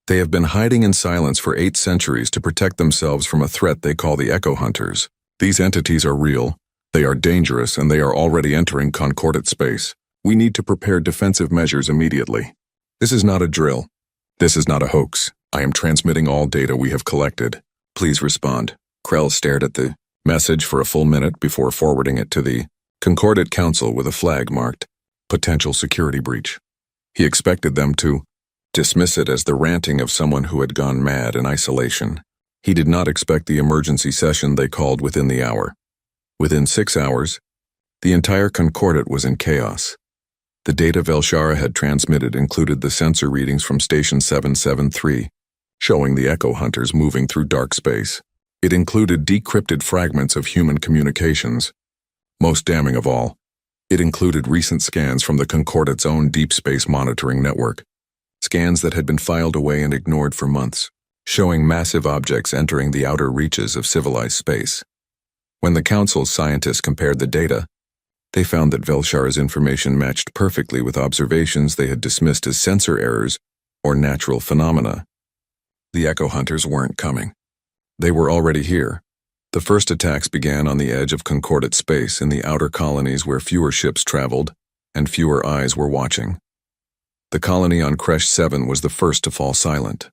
They have been hiding in silence for 8 centuries to protect themselves from a threat they call the Echo Hunters. These entities are real, they are dangerous, and they are already entering Concordat space. We need to prepare defensive measures immediately. This is not a drill. This is not a hoax. I am transmitting all data we have collected. Please respond. Krell stared at the message for a full minute before forwarding it to the Concordat Council with a flag marked potential security breach. He expected them to dismiss it as the ranting of someone who had gone mad in isolation. He did not expect the emergency session they called within the hour. Within 6 hours, the entire Concordat was in chaos. The data Velshara had transmitted included the sensor readings from Station 773, showing the Echo Hunters moving through dark space. It included decrypted fragments of human communications. Most damning of all, it included recent scans from the Concordat's own deep space monitoring network. Scans that had been filed away and ignored for months, showing massive objects entering the outer reaches of civilized space. When the Council's scientists compared the data, they found that Velshara's information matched perfectly with observations they had dismissed as sensor errors or natural phenomena. The Echo Hunters weren't coming. They were already here. The first attacks began on the edge of Concordat space in the outer colonies where fewer ships traveled and fewer eyes were watching. The colony on Kresh 7 was the first to fall silent.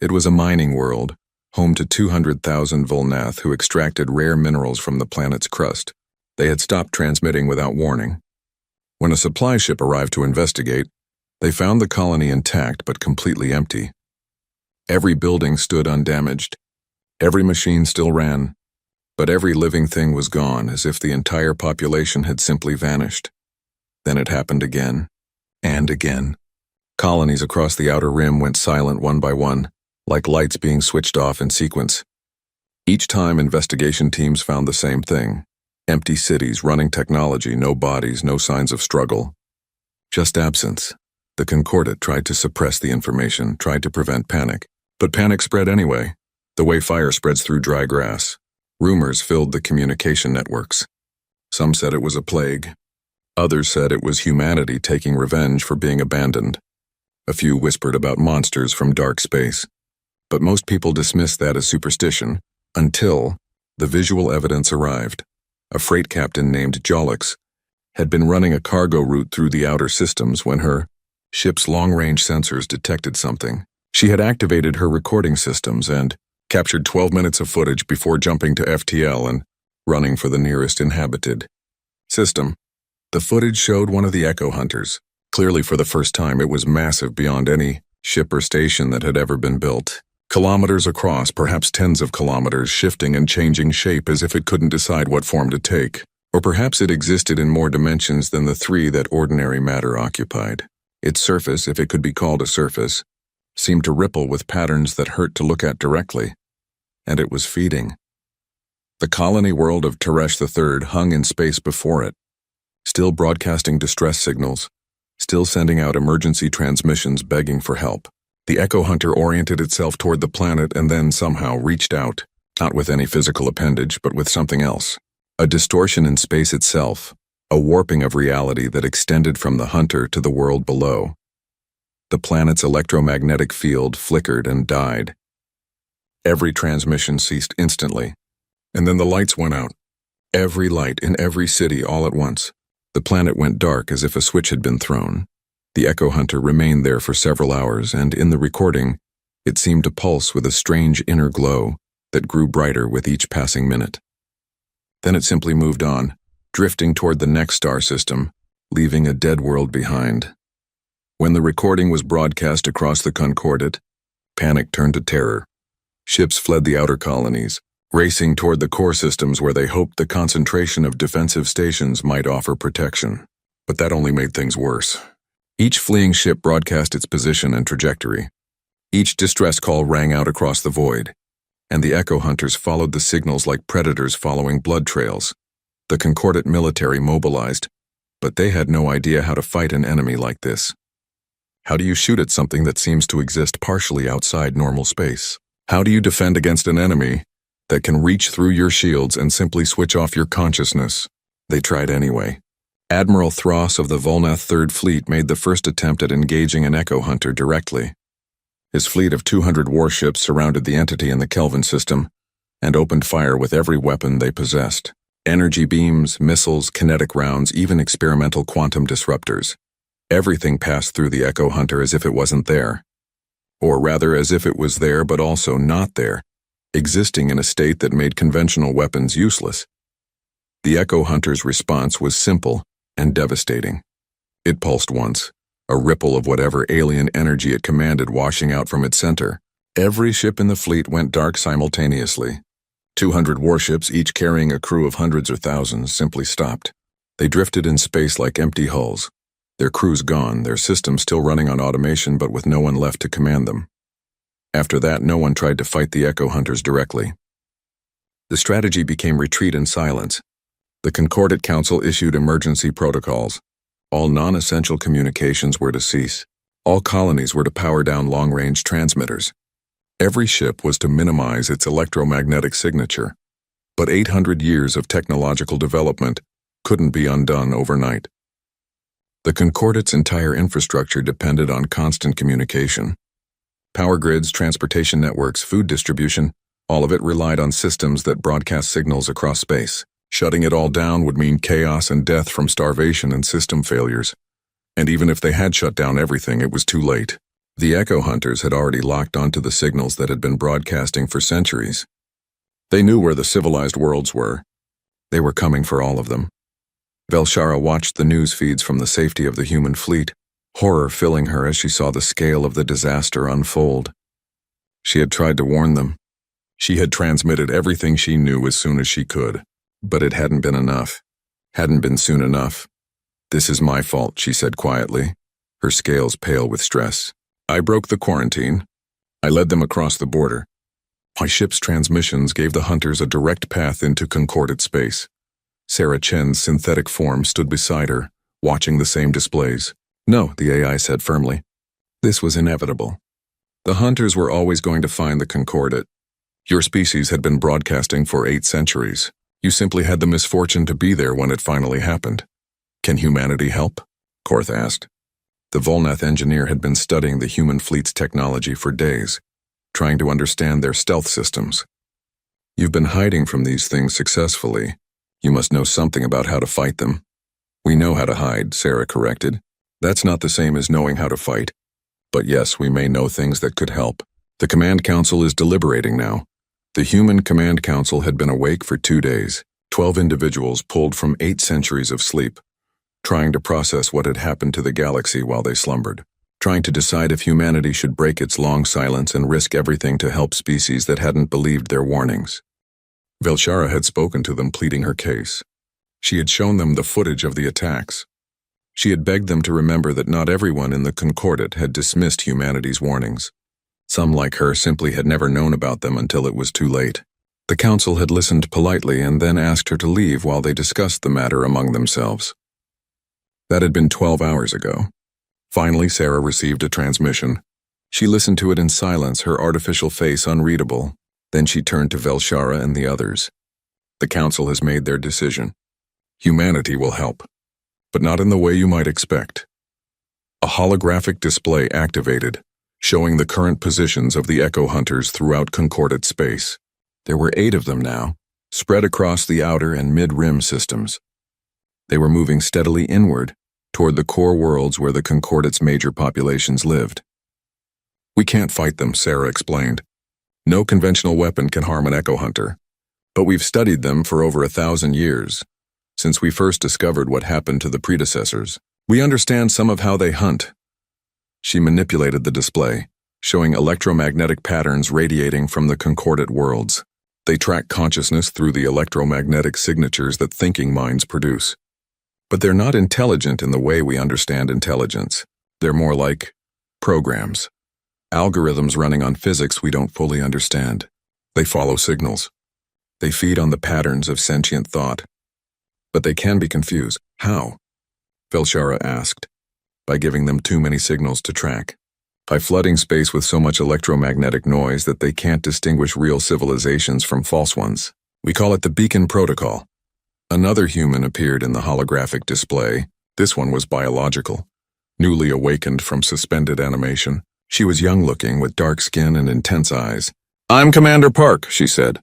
It was a mining world, home to 200,000 Volnath who extracted rare minerals from the planet's crust. They had stopped transmitting without warning. When a supply ship arrived to investigate, they found the colony intact but completely empty. Every building stood undamaged. Every machine still ran. But every living thing was gone, as if the entire population had simply vanished. Then it happened again, and again. Colonies across the outer rim went silent one by one, like lights being switched off in sequence. Each time, investigation teams found the same thing. Empty cities, running technology, no bodies, no signs of struggle. Just absence. The Concordat tried to suppress the information, tried to prevent panic. But panic spread anyway, the way fire spreads through dry grass. Rumors filled the communication networks. Some said it was a plague. Others said it was humanity taking revenge for being abandoned. A few whispered about monsters from dark space. But most people dismissed that as superstition, until the visual evidence arrived. A freight captain named Jolix had been running a cargo route through the outer systems when her ship's long-range sensors detected something. She had activated her recording systems and captured 12 minutes of footage before jumping to FTL and running for the nearest inhabited system. The footage showed one of the Echo Hunters. Clearly, for the first time, it was massive beyond any ship or station that had ever been built. Kilometers across, perhaps tens of kilometers, shifting and changing shape as if it couldn't decide what form to take. Or perhaps it existed in more dimensions than the 3 that ordinary matter occupied. Its surface, if it could be called a surface, seemed to ripple with patterns that hurt to look at directly. And it was feeding. The colony world of Teresh III hung in space before it, still broadcasting distress signals, still sending out emergency transmissions begging for help. The Echo Hunter oriented itself toward the planet and then somehow reached out, not with any physical appendage, but with something else. A distortion in space itself, a warping of reality that extended from the Hunter to the world below. The planet's electromagnetic field flickered and died. Every transmission ceased instantly, and then the lights went out. Every light in every city all at once. The planet went dark as if a switch had been thrown. The Echo Hunter remained there for several hours, and in the recording, it seemed to pulse with a strange inner glow that grew brighter with each passing minute. Then it simply moved on, drifting toward the next star system, leaving a dead world behind. When the recording was broadcast across the Concordat, panic turned to terror. Ships fled the outer colonies, racing toward the core systems where they hoped the concentration of defensive stations might offer protection. But that only made things worse. Each fleeing ship broadcast its position and trajectory. Each distress call rang out across the void, and the Echo Hunters followed the signals like predators following blood trails. The Concordat military mobilized, but they had no idea how to fight an enemy like this. How do you shoot at something that seems to exist partially outside normal space? How do you defend against an enemy that can reach through your shields and simply switch off your consciousness? They tried anyway. Admiral Thross of the Volnath Third Fleet made the first attempt at engaging an Echo Hunter directly. His fleet of 200 warships surrounded the entity in the Kelvin system and opened fire with every weapon they possessed. Energy beams, missiles, kinetic rounds, even experimental quantum disruptors. Everything passed through the Echo Hunter as if it wasn't there. Or rather, as if it was there but also not there, existing in a state that made conventional weapons useless. The Echo Hunter's response was simple and devastating. It pulsed once, a ripple of whatever alien energy it commanded washing out from its center. Every ship in the fleet went dark simultaneously. 200 warships, each carrying a crew of hundreds or thousands, simply stopped. They drifted in space like empty hulls, their crews gone, their systems still running on automation but with no one left to command them. After that, no one tried to fight the Echo Hunters directly. The strategy became retreat and silence. The Concordat Council issued emergency protocols. All non-essential communications were to cease. All colonies were to power down long-range transmitters. Every ship was to minimize its electromagnetic signature. But 800 years of technological development couldn't be undone overnight. The Concordat's entire infrastructure depended on constant communication. Power grids, transportation networks, food distribution, all of it relied on systems that broadcast signals across space. Shutting it all down would mean chaos and death from starvation and system failures. And even if they had shut down everything, it was too late. The Echo Hunters had already locked onto the signals that had been broadcasting for centuries. They knew where the civilized worlds were. They were coming for all of them. Velshara watched the news feeds from the safety of the human fleet, horror filling her as she saw the scale of the disaster unfold. She had tried to warn them. She had transmitted everything she knew as soon as she could. But it hadn't been enough. Hadn't been soon enough. "This is my fault," she said quietly, her scales pale with stress. "I broke the quarantine. I led them across the border. My ship's transmissions gave the Hunters a direct path into Concordat space." Sarah Chen's synthetic form stood beside her, watching the same displays. "No," the AI said firmly. "This was inevitable. The Hunters were always going to find the Concordat. Your species had been broadcasting for 8 centuries. You simply had the misfortune to be there when it finally happened. Can humanity help?" Korth asked. The Volnath engineer had been studying the human fleet's technology for days, trying to understand their stealth systems. "You've been hiding from these things successfully. You must know something about how to fight them." "We know how to hide," Sarah corrected. "That's not the same as knowing how to fight. But yes, we may know things that could help. The Command Council is deliberating now." The Human Command Council had been awake for 2 days, 12 individuals pulled from 8 centuries of sleep, trying to process what had happened to the galaxy while they slumbered, trying to decide if humanity should break its long silence and risk everything to help species that hadn't believed their warnings. Velshara had spoken to them, pleading her case. She had shown them the footage of the attacks. She had begged them to remember that not everyone in the Concordat had dismissed humanity's warnings. Some, like her, simply had never known about them until it was too late. The council had listened politely and then asked her to leave while they discussed the matter among themselves. That had been 12 hours ago. Finally, Sarah received a transmission. She listened to it in silence, her artificial face unreadable. Then she turned to Velshara and the others. The council has made their decision. Humanity will help, but not in the way you might expect. A holographic display activated, showing the current positions of the Echo Hunters throughout concordate space. There were 8 of them now, spread across the outer and mid-rim systems. They were moving steadily inward, toward the core worlds where the concordate's major populations lived. We can't fight them, Sarah explained. No conventional weapon can harm an Echo Hunter. But we've studied them for over 1,000 years, since we first discovered what happened to the predecessors. We understand some of how they hunt. She manipulated the display, showing electromagnetic patterns radiating from the concordate worlds. They track consciousness through the electromagnetic signatures that thinking minds produce. But they're not intelligent in the way we understand intelligence. They're more like programs. Algorithms running on physics we don't fully understand. They follow signals. They feed on the patterns of sentient thought. But they can be confused. How? Velshara asked. By giving them too many signals to track. By flooding space with so much electromagnetic noise that they can't distinguish real civilizations from false ones. We call it the beacon protocol. Another human appeared in the holographic display. This one was biological, newly awakened from suspended animation. She was young-looking with dark skin and intense eyes. "I'm Commander Park," she said.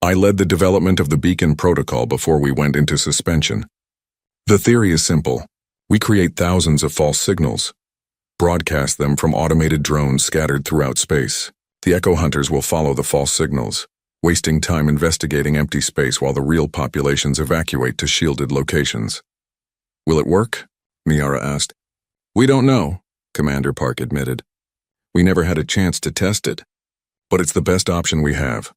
"I led the development of the beacon protocol before we went into suspension. The theory is simple. We create thousands of false signals, broadcast them from automated drones scattered throughout space. The Echo Hunters will follow the false signals, wasting time investigating empty space while the real populations evacuate to shielded locations." "Will it work?" Miara asked. "We don't know," Commander Park admitted. "We never had a chance to test it. But it's the best option we have."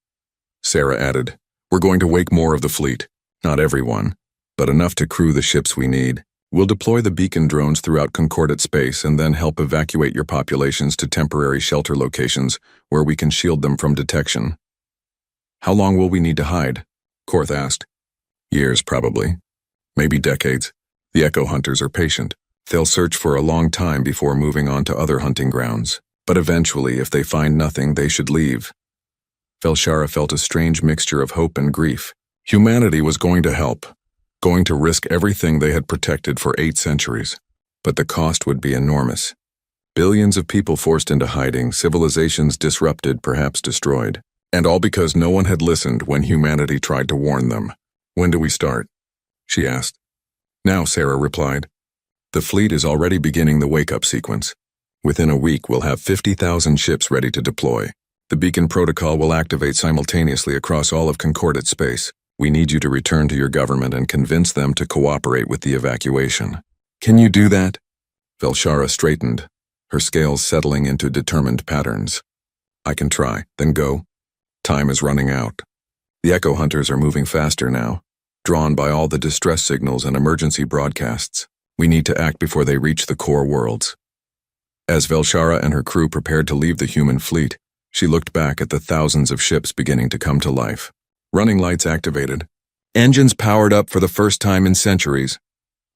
Sarah added, "We're going to wake more of the fleet. Not everyone, but enough to crew the ships we need. We'll deploy the beacon drones throughout concordate space and then help evacuate your populations to temporary shelter locations where we can shield them from detection." "How long will we need to hide?" Korth asked. "Years, probably. Maybe decades. The Echo Hunters are patient. They'll search for a long time before moving on to other hunting grounds. But eventually, if they find nothing, they should leave." Velshara felt a strange mixture of hope and grief. Humanity was going to help, going to risk everything they had protected for 8 centuries. But the cost would be enormous. Billions of people forced into hiding, civilizations disrupted, perhaps destroyed. And all because no one had listened when humanity tried to warn them. "When do we start?" she asked. "Now," Sarah replied. "The fleet is already beginning the wake-up sequence. Within a week, we'll have 50,000 ships ready to deploy. The beacon protocol will activate simultaneously across all of concordate space. We need you to return to your government and convince them to cooperate with the evacuation." "Can you do that?" Velshara straightened, her scales settling into determined patterns. "I can try, then go. Time is running out. The Echo Hunters are moving faster now, drawn by all the distress signals and emergency broadcasts. We need to act before they reach the core worlds." As Velshara and her crew prepared to leave the human fleet, she looked back at the thousands of ships beginning to come to life. Running lights activated. Engines powered up for the first time in centuries.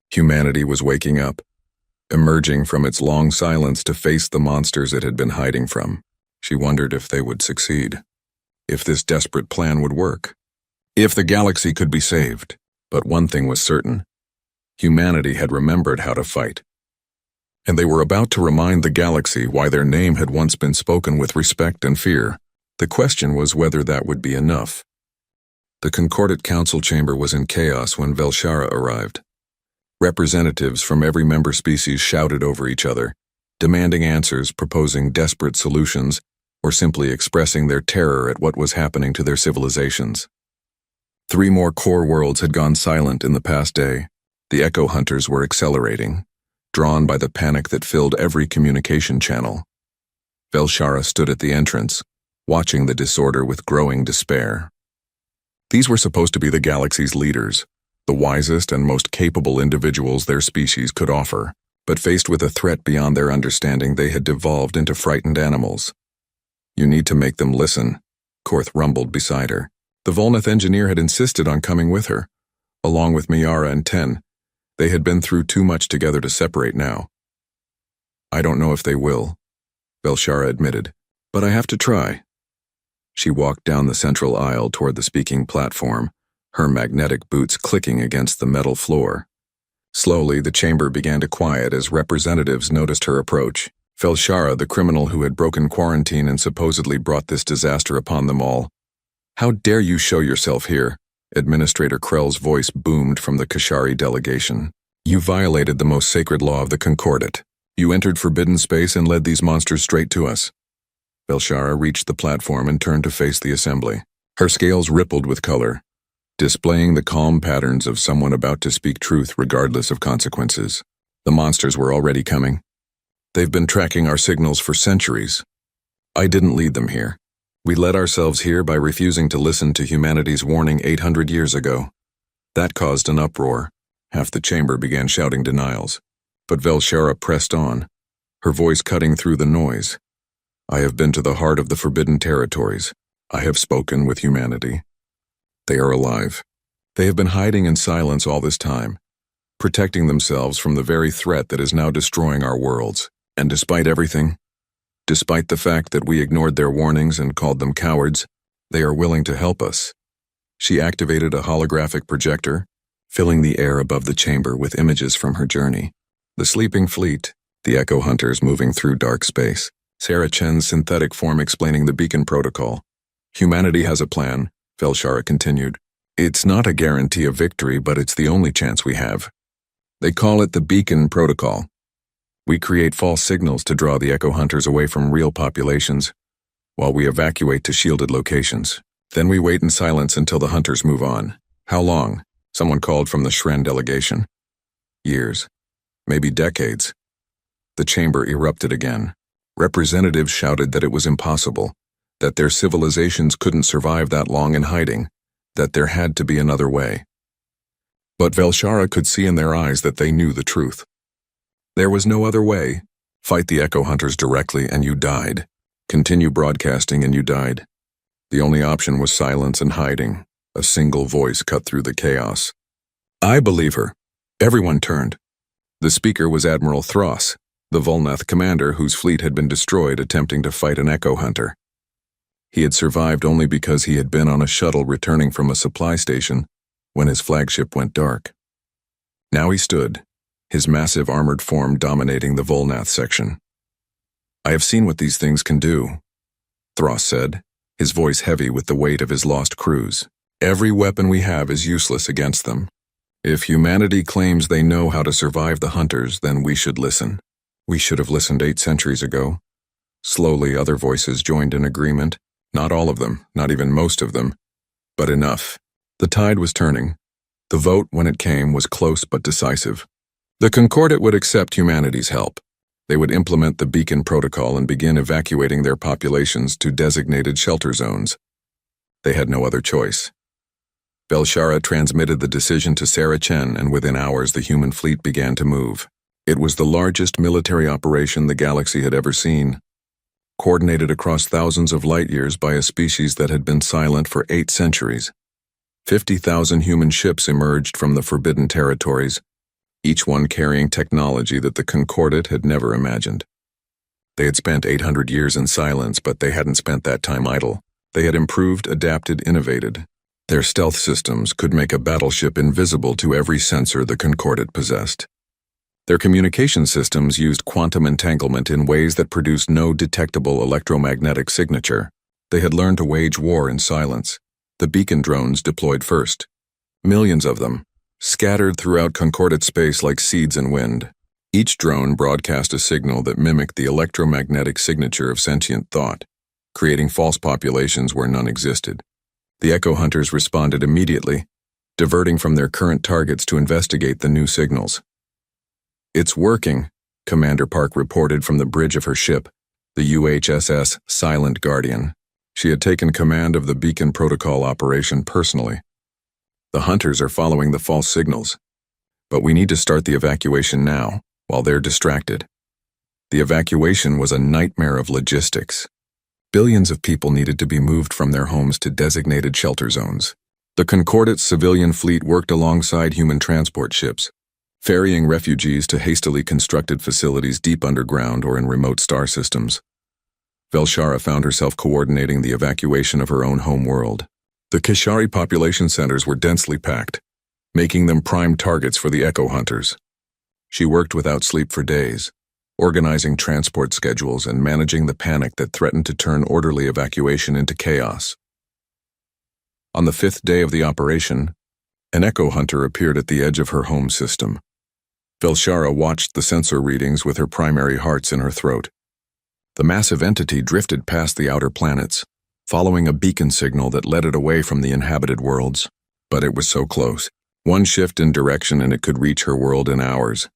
Humanity was waking up, emerging from its long silence to face the monsters it had been hiding from. She wondered if they would succeed, if this desperate plan would work, if the galaxy could be saved. But one thing was certain. Humanity had remembered how to fight. And they were about to remind the galaxy why their name had once been spoken with respect and fear. The question was whether that would be enough. The Concordate Council chamber was in chaos when Velshara arrived. Representatives from every member species shouted over each other, demanding answers, proposing desperate solutions, or simply expressing their terror at what was happening to their civilizations. 3 more core worlds had gone silent in the past day. The Echo Hunters were accelerating, drawn by the panic that filled every communication channel. Velshara stood at the entrance, watching the disorder with growing despair. These were supposed to be the galaxy's leaders, the wisest and most capable individuals their species could offer, but faced with a threat beyond their understanding, they had devolved into frightened animals. "You need to make them listen," Korth rumbled beside her. The Volneth engineer had insisted on coming with her, along with Miara and Ten, They had been through too much together to separate now. "I don't know if they will," Belshara admitted, "but I have to try." She walked down the central aisle toward the speaking platform, her magnetic boots clicking against the metal floor. Slowly, the chamber began to quiet as representatives noticed her approach. Belshara, the criminal who had broken quarantine and supposedly brought this disaster upon them all. "How dare you show yourself here?" Administrator Krell's voice boomed from the Kashari delegation. "You violated the most sacred law of the Concordat. You entered forbidden space and led these monsters straight to us." Belshara reached the platform and turned to face the assembly. Her scales rippled with color, displaying the calm patterns of someone about to speak truth regardless of consequences. "The monsters were already coming. They've been tracking our signals for centuries. I didn't lead them here. We led ourselves here by refusing to listen to humanity's warning 800 years ago. That caused an uproar. Half the chamber began shouting denials. But Belshara pressed on, her voice cutting through the noise. "I have been to the heart of the forbidden territories. I have spoken with humanity. They are alive. They have been hiding in silence all this time, protecting themselves from the very threat that is now destroying our worlds. And despite everything, despite the fact that we ignored their warnings and called them cowards, they are willing to help us." She activated a holographic projector, filling the air above the chamber with images from her journey. The sleeping fleet, the Echo Hunters moving through dark space. Sarah Chen's synthetic form explaining the beacon protocol. "Humanity has a plan," Belshara continued. "It's not a guarantee of victory, but it's the only chance we have. They call it the beacon protocol. We create false signals to draw the Echo Hunters away from real populations, while we evacuate to shielded locations. Then we wait in silence until the hunters move on." "How long?" someone called from the Shren delegation. "Years. Maybe decades." The chamber erupted again. Representatives shouted that it was impossible, that their civilizations couldn't survive that long in hiding, that there had to be another way. But Belshara could see in their eyes that they knew the truth. There was no other way. Fight the Echo Hunters directly and you died. Continue broadcasting and you died. The only option was silence and hiding. A single voice cut through the chaos. "I believe her." Everyone turned. The speaker was Admiral Thross, the Volnath commander whose fleet had been destroyed attempting to fight an Echo Hunter. He had survived only because he had been on a shuttle returning from a supply station when his flagship went dark. Now he stood, his massive armored form dominating the Volnath section. "I have seen what these things can do," Thross said, his voice heavy with the weight of his lost crews. "Every weapon we have is useless against them. If humanity claims they know how to survive the hunters, then we should listen. We should have listened 8 centuries ago." Slowly, other voices joined in agreement. Not all of them, not even most of them, but enough. The tide was turning. The vote, when it came, was close but decisive. The Concordat would accept humanity's help. They would implement the beacon protocol and begin evacuating their populations to designated shelter zones. They had no other choice. Belshara transmitted the decision to Sarah Chen, and within hours the human fleet began to move. It was the largest military operation the galaxy had ever seen, coordinated across thousands of light years by a species that had been silent for 8 centuries. 50,000 human ships emerged from the forbidden territories, each one carrying technology that the Concordat had never imagined. They had spent 800 years in silence, but they hadn't spent that time idle. They had improved, adapted, innovated. Their stealth systems could make a battleship invisible to every sensor the Concordat possessed. Their communication systems used quantum entanglement in ways that produced no detectable electromagnetic signature. They had learned to wage war in silence. The beacon drones deployed first. Millions of them, scattered throughout Concordat space like seeds in wind. Each drone broadcast a signal that mimicked the electromagnetic signature of sentient thought, creating false populations where none existed. The Echo Hunters responded immediately, diverting from their current targets to investigate the new signals. "It's working," Commander Park reported from the bridge of her ship, the UHSS Silent Guardian. She had taken command of the beacon protocol operation personally. "The hunters are following the false signals, but we need to start the evacuation now, while they're distracted." The evacuation was a nightmare of logistics. Billions of people needed to be moved from their homes to designated shelter zones. The Concordat's civilian fleet worked alongside human transport ships, ferrying refugees to hastily constructed facilities deep underground or in remote star systems. Velshara found herself coordinating the evacuation of her own home world. The Kishari population centers were densely packed, making them prime targets for the Echo Hunters. She worked without sleep for days, organizing transport schedules and managing the panic that threatened to turn orderly evacuation into chaos. On the 5th day of the operation, an Echo Hunter appeared at the edge of her home system. Velshara watched the sensor readings with her primary hearts in her throat. The massive entity drifted past the outer planets, following a beacon signal that led it away from the inhabited worlds. But it was so close. One shift in direction and it could reach her world in hours.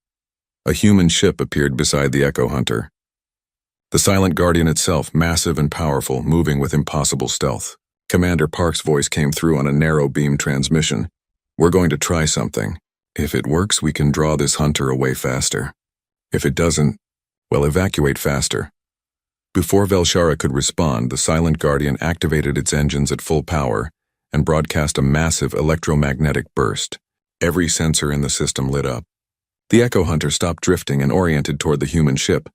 A human ship appeared beside the Echo Hunter. The Silent Guardian itself, massive and powerful, moving with impossible stealth. Commander Park's voice came through on a narrow beam transmission. "We're going to try something. If it works, we can draw this hunter away faster. If it doesn't, well, evacuate faster." Before Velshara could respond, the Silent Guardian activated its engines at full power and broadcast a massive electromagnetic burst. Every sensor in the system lit up. The Echo Hunter stopped drifting and oriented toward the human ship.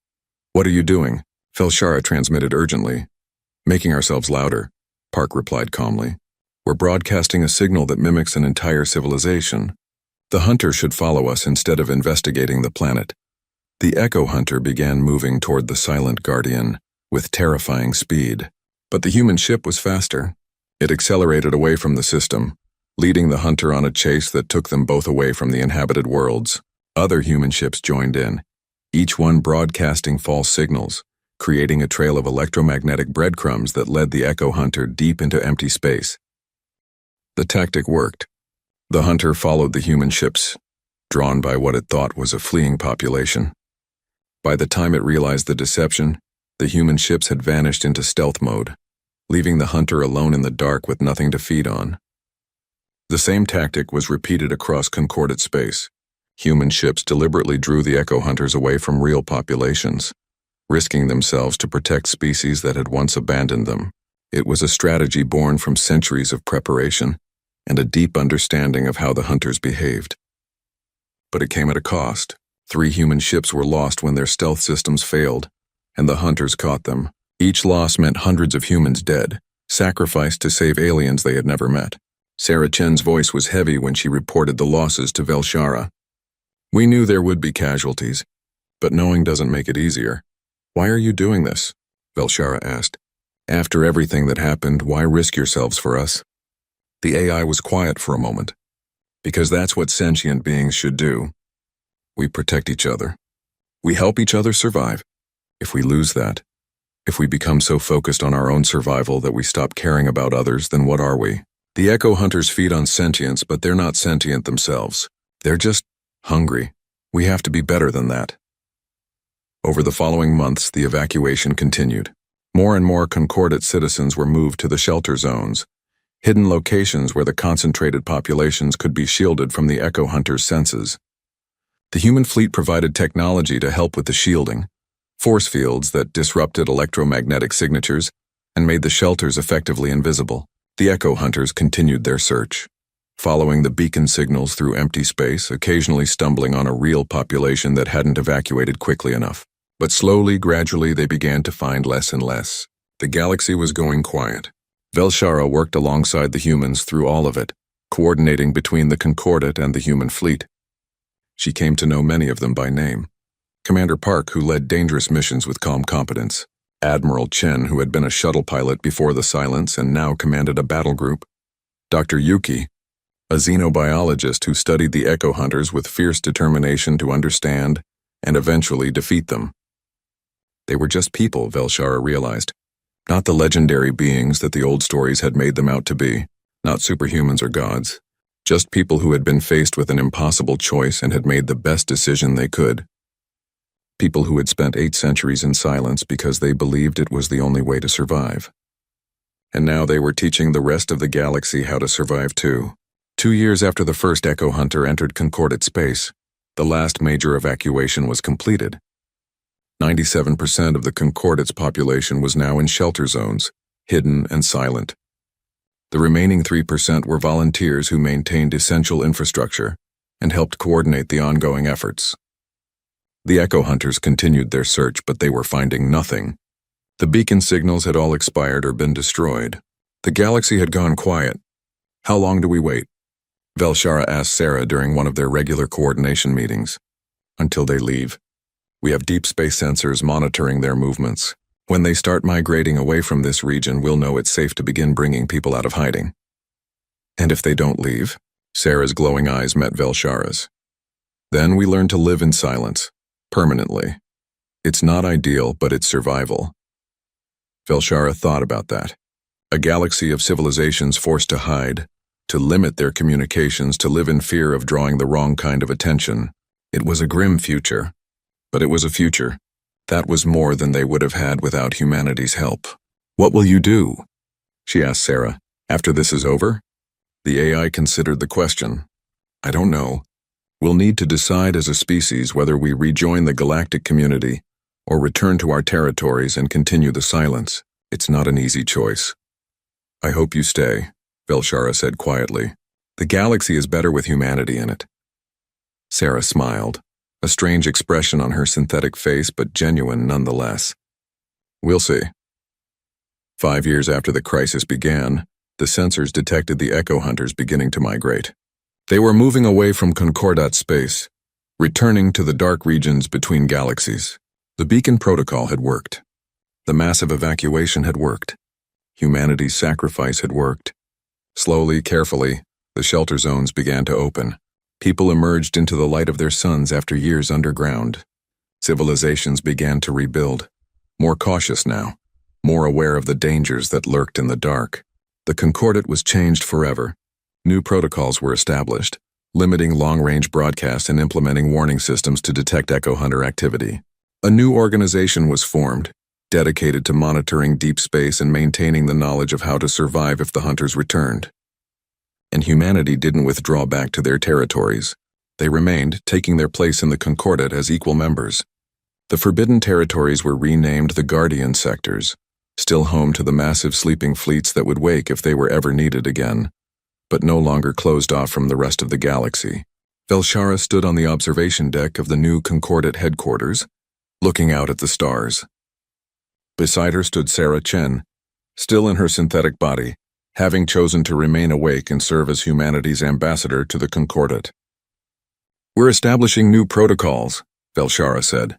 "What are you doing?" Velshara transmitted urgently. "Making ourselves louder," Park replied calmly. "We're broadcasting a signal that mimics an entire civilization. The hunter should follow us instead of investigating the planet." The Echo Hunter began moving toward the Silent Guardian with terrifying speed. But the human ship was faster. It accelerated away from the system, leading the hunter on a chase that took them both away from the inhabited worlds. Other human ships joined in, each one broadcasting false signals, creating a trail of electromagnetic breadcrumbs that led the Echo Hunter deep into empty space. The tactic worked. The hunter followed the human ships, drawn by what it thought was a fleeing population. By the time it realized the deception, the human ships had vanished into stealth mode, leaving the hunter alone in the dark with nothing to feed on. The same tactic was repeated across concordate space. Human ships deliberately drew the Echo Hunters away from real populations, risking themselves to protect species that had once abandoned them. It was a strategy born from centuries of preparation and a deep understanding of how the hunters behaved. But it came at a cost. 3 human ships were lost when their stealth systems failed, and the hunters caught them. Each loss meant hundreds of humans dead, sacrificed to save aliens they had never met. Sarah Chen's voice was heavy when she reported the losses to Velshara. "We knew there would be casualties, but knowing doesn't make it easier." "Why are you doing this?" Velshara asked. "After everything that happened, why risk yourselves for us?" The AI was quiet for a moment. "Because that's what sentient beings should do. We protect each other. We help each other survive. If we lose that, if we become so focused on our own survival that we stop caring about others, then what are we?" The Echo Hunters feed on sentience, but they're not sentient themselves. They're just hungry. We have to be better than that. Over the following months, the evacuation continued. More and more concordate citizens were moved to the shelter zones, hidden locations where the concentrated populations could be shielded from the Echo Hunters' senses. The human fleet provided technology to help with the shielding, force fields that disrupted electromagnetic signatures and made the shelters effectively invisible. The Echo Hunters continued their search, following the beacon signals through empty space, occasionally stumbling on a real population that hadn't evacuated quickly enough. But slowly, gradually, they began to find less and less. The galaxy was going quiet. Velshara worked alongside the humans through all of it, coordinating between the concordate and the human fleet. She came to know many of them by name. Commander Park, who led dangerous missions with calm competence. Admiral Chen, who had been a shuttle pilot before the Silence and now commanded a battle group. Dr. Yuki, a xenobiologist who studied the Echo Hunters with fierce determination to understand and eventually defeat them. They were just people, Velshara realized, not the legendary beings that the old stories had made them out to be, not superhumans or gods, just people who had been faced with an impossible choice and had made the best decision they could. People who had spent 8 centuries in silence because they believed it was the only way to survive. And now they were teaching the rest of the galaxy how to survive too. 2 years after the first Echo Hunter entered concordate space, the last major evacuation was completed. 97% of the concordate's population was now in shelter zones, hidden and silent. The remaining 3% were volunteers who maintained essential infrastructure, and helped coordinate the ongoing efforts. The Echo Hunters continued their search, but they were finding nothing. The beacon signals had all expired or been destroyed. The galaxy had gone quiet. "How long do we wait?" Velshara asked Sarah during one of their regular coordination meetings. "Until they leave. We have deep space sensors monitoring their movements. When they start migrating away from this region, we'll know it's safe to begin bringing people out of hiding." "And if they don't leave?" Sarah's glowing eyes met Velshara's. "Then we learn to live in silence, permanently. It's not ideal, but it's survival." Velshara thought about that. A galaxy of civilizations forced to hide, to limit their communications, to live in fear of drawing the wrong kind of attention. It was a grim future, but it was a future. That was more than they would have had without humanity's help. "What will you do?" she asked Sarah. "After this is over?" The AI considered the question. "I don't know. We'll need to decide as a species whether we rejoin the galactic community or return to our territories and continue the silence. It's not an easy choice." "I hope you stay," Velshara said quietly. "The galaxy is better with humanity in it." Sarah smiled, a strange expression on her synthetic face, but genuine nonetheless. "We'll see." 5 years after the crisis began, the sensors detected the Echo Hunters beginning to migrate. They were moving away from Concordat space, returning to the dark regions between galaxies. The beacon protocol had worked. The massive evacuation had worked. Humanity's sacrifice had worked. Slowly, carefully, the shelter zones began to open. People emerged into the light of their suns after years underground. Civilizations began to rebuild, more cautious now, more aware of the dangers that lurked in the dark. The Concordat was changed forever. New protocols were established, limiting long-range broadcasts and implementing warning systems to detect Echo Hunter activity. A new organization was formed, dedicated to monitoring deep space and maintaining the knowledge of how to survive if the Hunters returned. And humanity didn't withdraw back to their territories. They remained, taking their place in the Concordat as equal members. The forbidden territories were renamed the Guardian Sectors, still home to the massive sleeping fleets that would wake if they were ever needed again, but no longer closed off from the rest of the galaxy. Velshara stood on the observation deck of the new Concordat headquarters, looking out at the stars. Beside her stood Sarah Chen, still in her synthetic body, having chosen to remain awake and serve as humanity's ambassador to the Concordat. "We're establishing new protocols," Velshara said.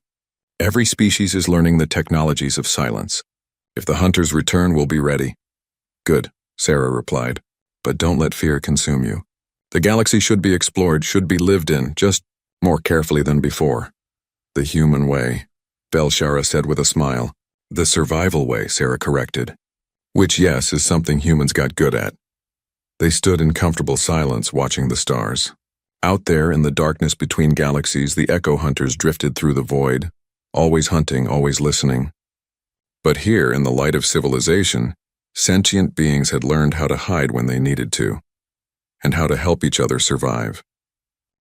"Every species is learning the technologies of silence. If the Hunters return, we'll be ready." "Good," Sarah replied, "but don't let fear consume you. The galaxy should be explored, should be lived in, just more carefully than before." "The human way," Velshara said with a smile. "The survival way," Sarah corrected. "Which, yes, is something humans got good at." They stood in comfortable silence watching the stars. Out there in the darkness between galaxies, the Echo Hunters drifted through the void, always hunting, always listening. But here, in the light of civilization, sentient beings had learned how to hide when they needed to, and how to help each other survive.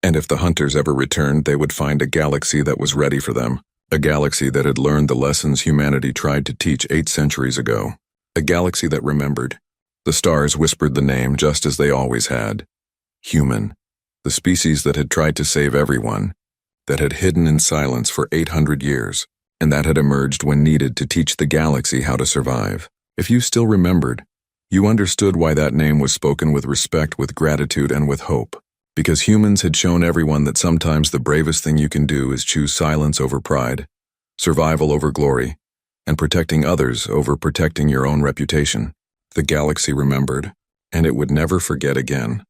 And if the Hunters ever returned, they would find a galaxy that was ready for them, a galaxy that had learned the lessons humanity tried to teach 8 centuries ago, a galaxy that remembered. The stars whispered the name just as they always had. Human, the species that had tried to save everyone, that had hidden in silence for 800 years, and that had emerged when needed to teach the galaxy how to survive. If you still remembered, you understood why that name was spoken with respect, with gratitude, and with hope. Because humans had shown everyone that sometimes the bravest thing you can do is choose silence over pride, survival over glory, and protecting others over protecting your own reputation. The galaxy remembered, and it would never forget again.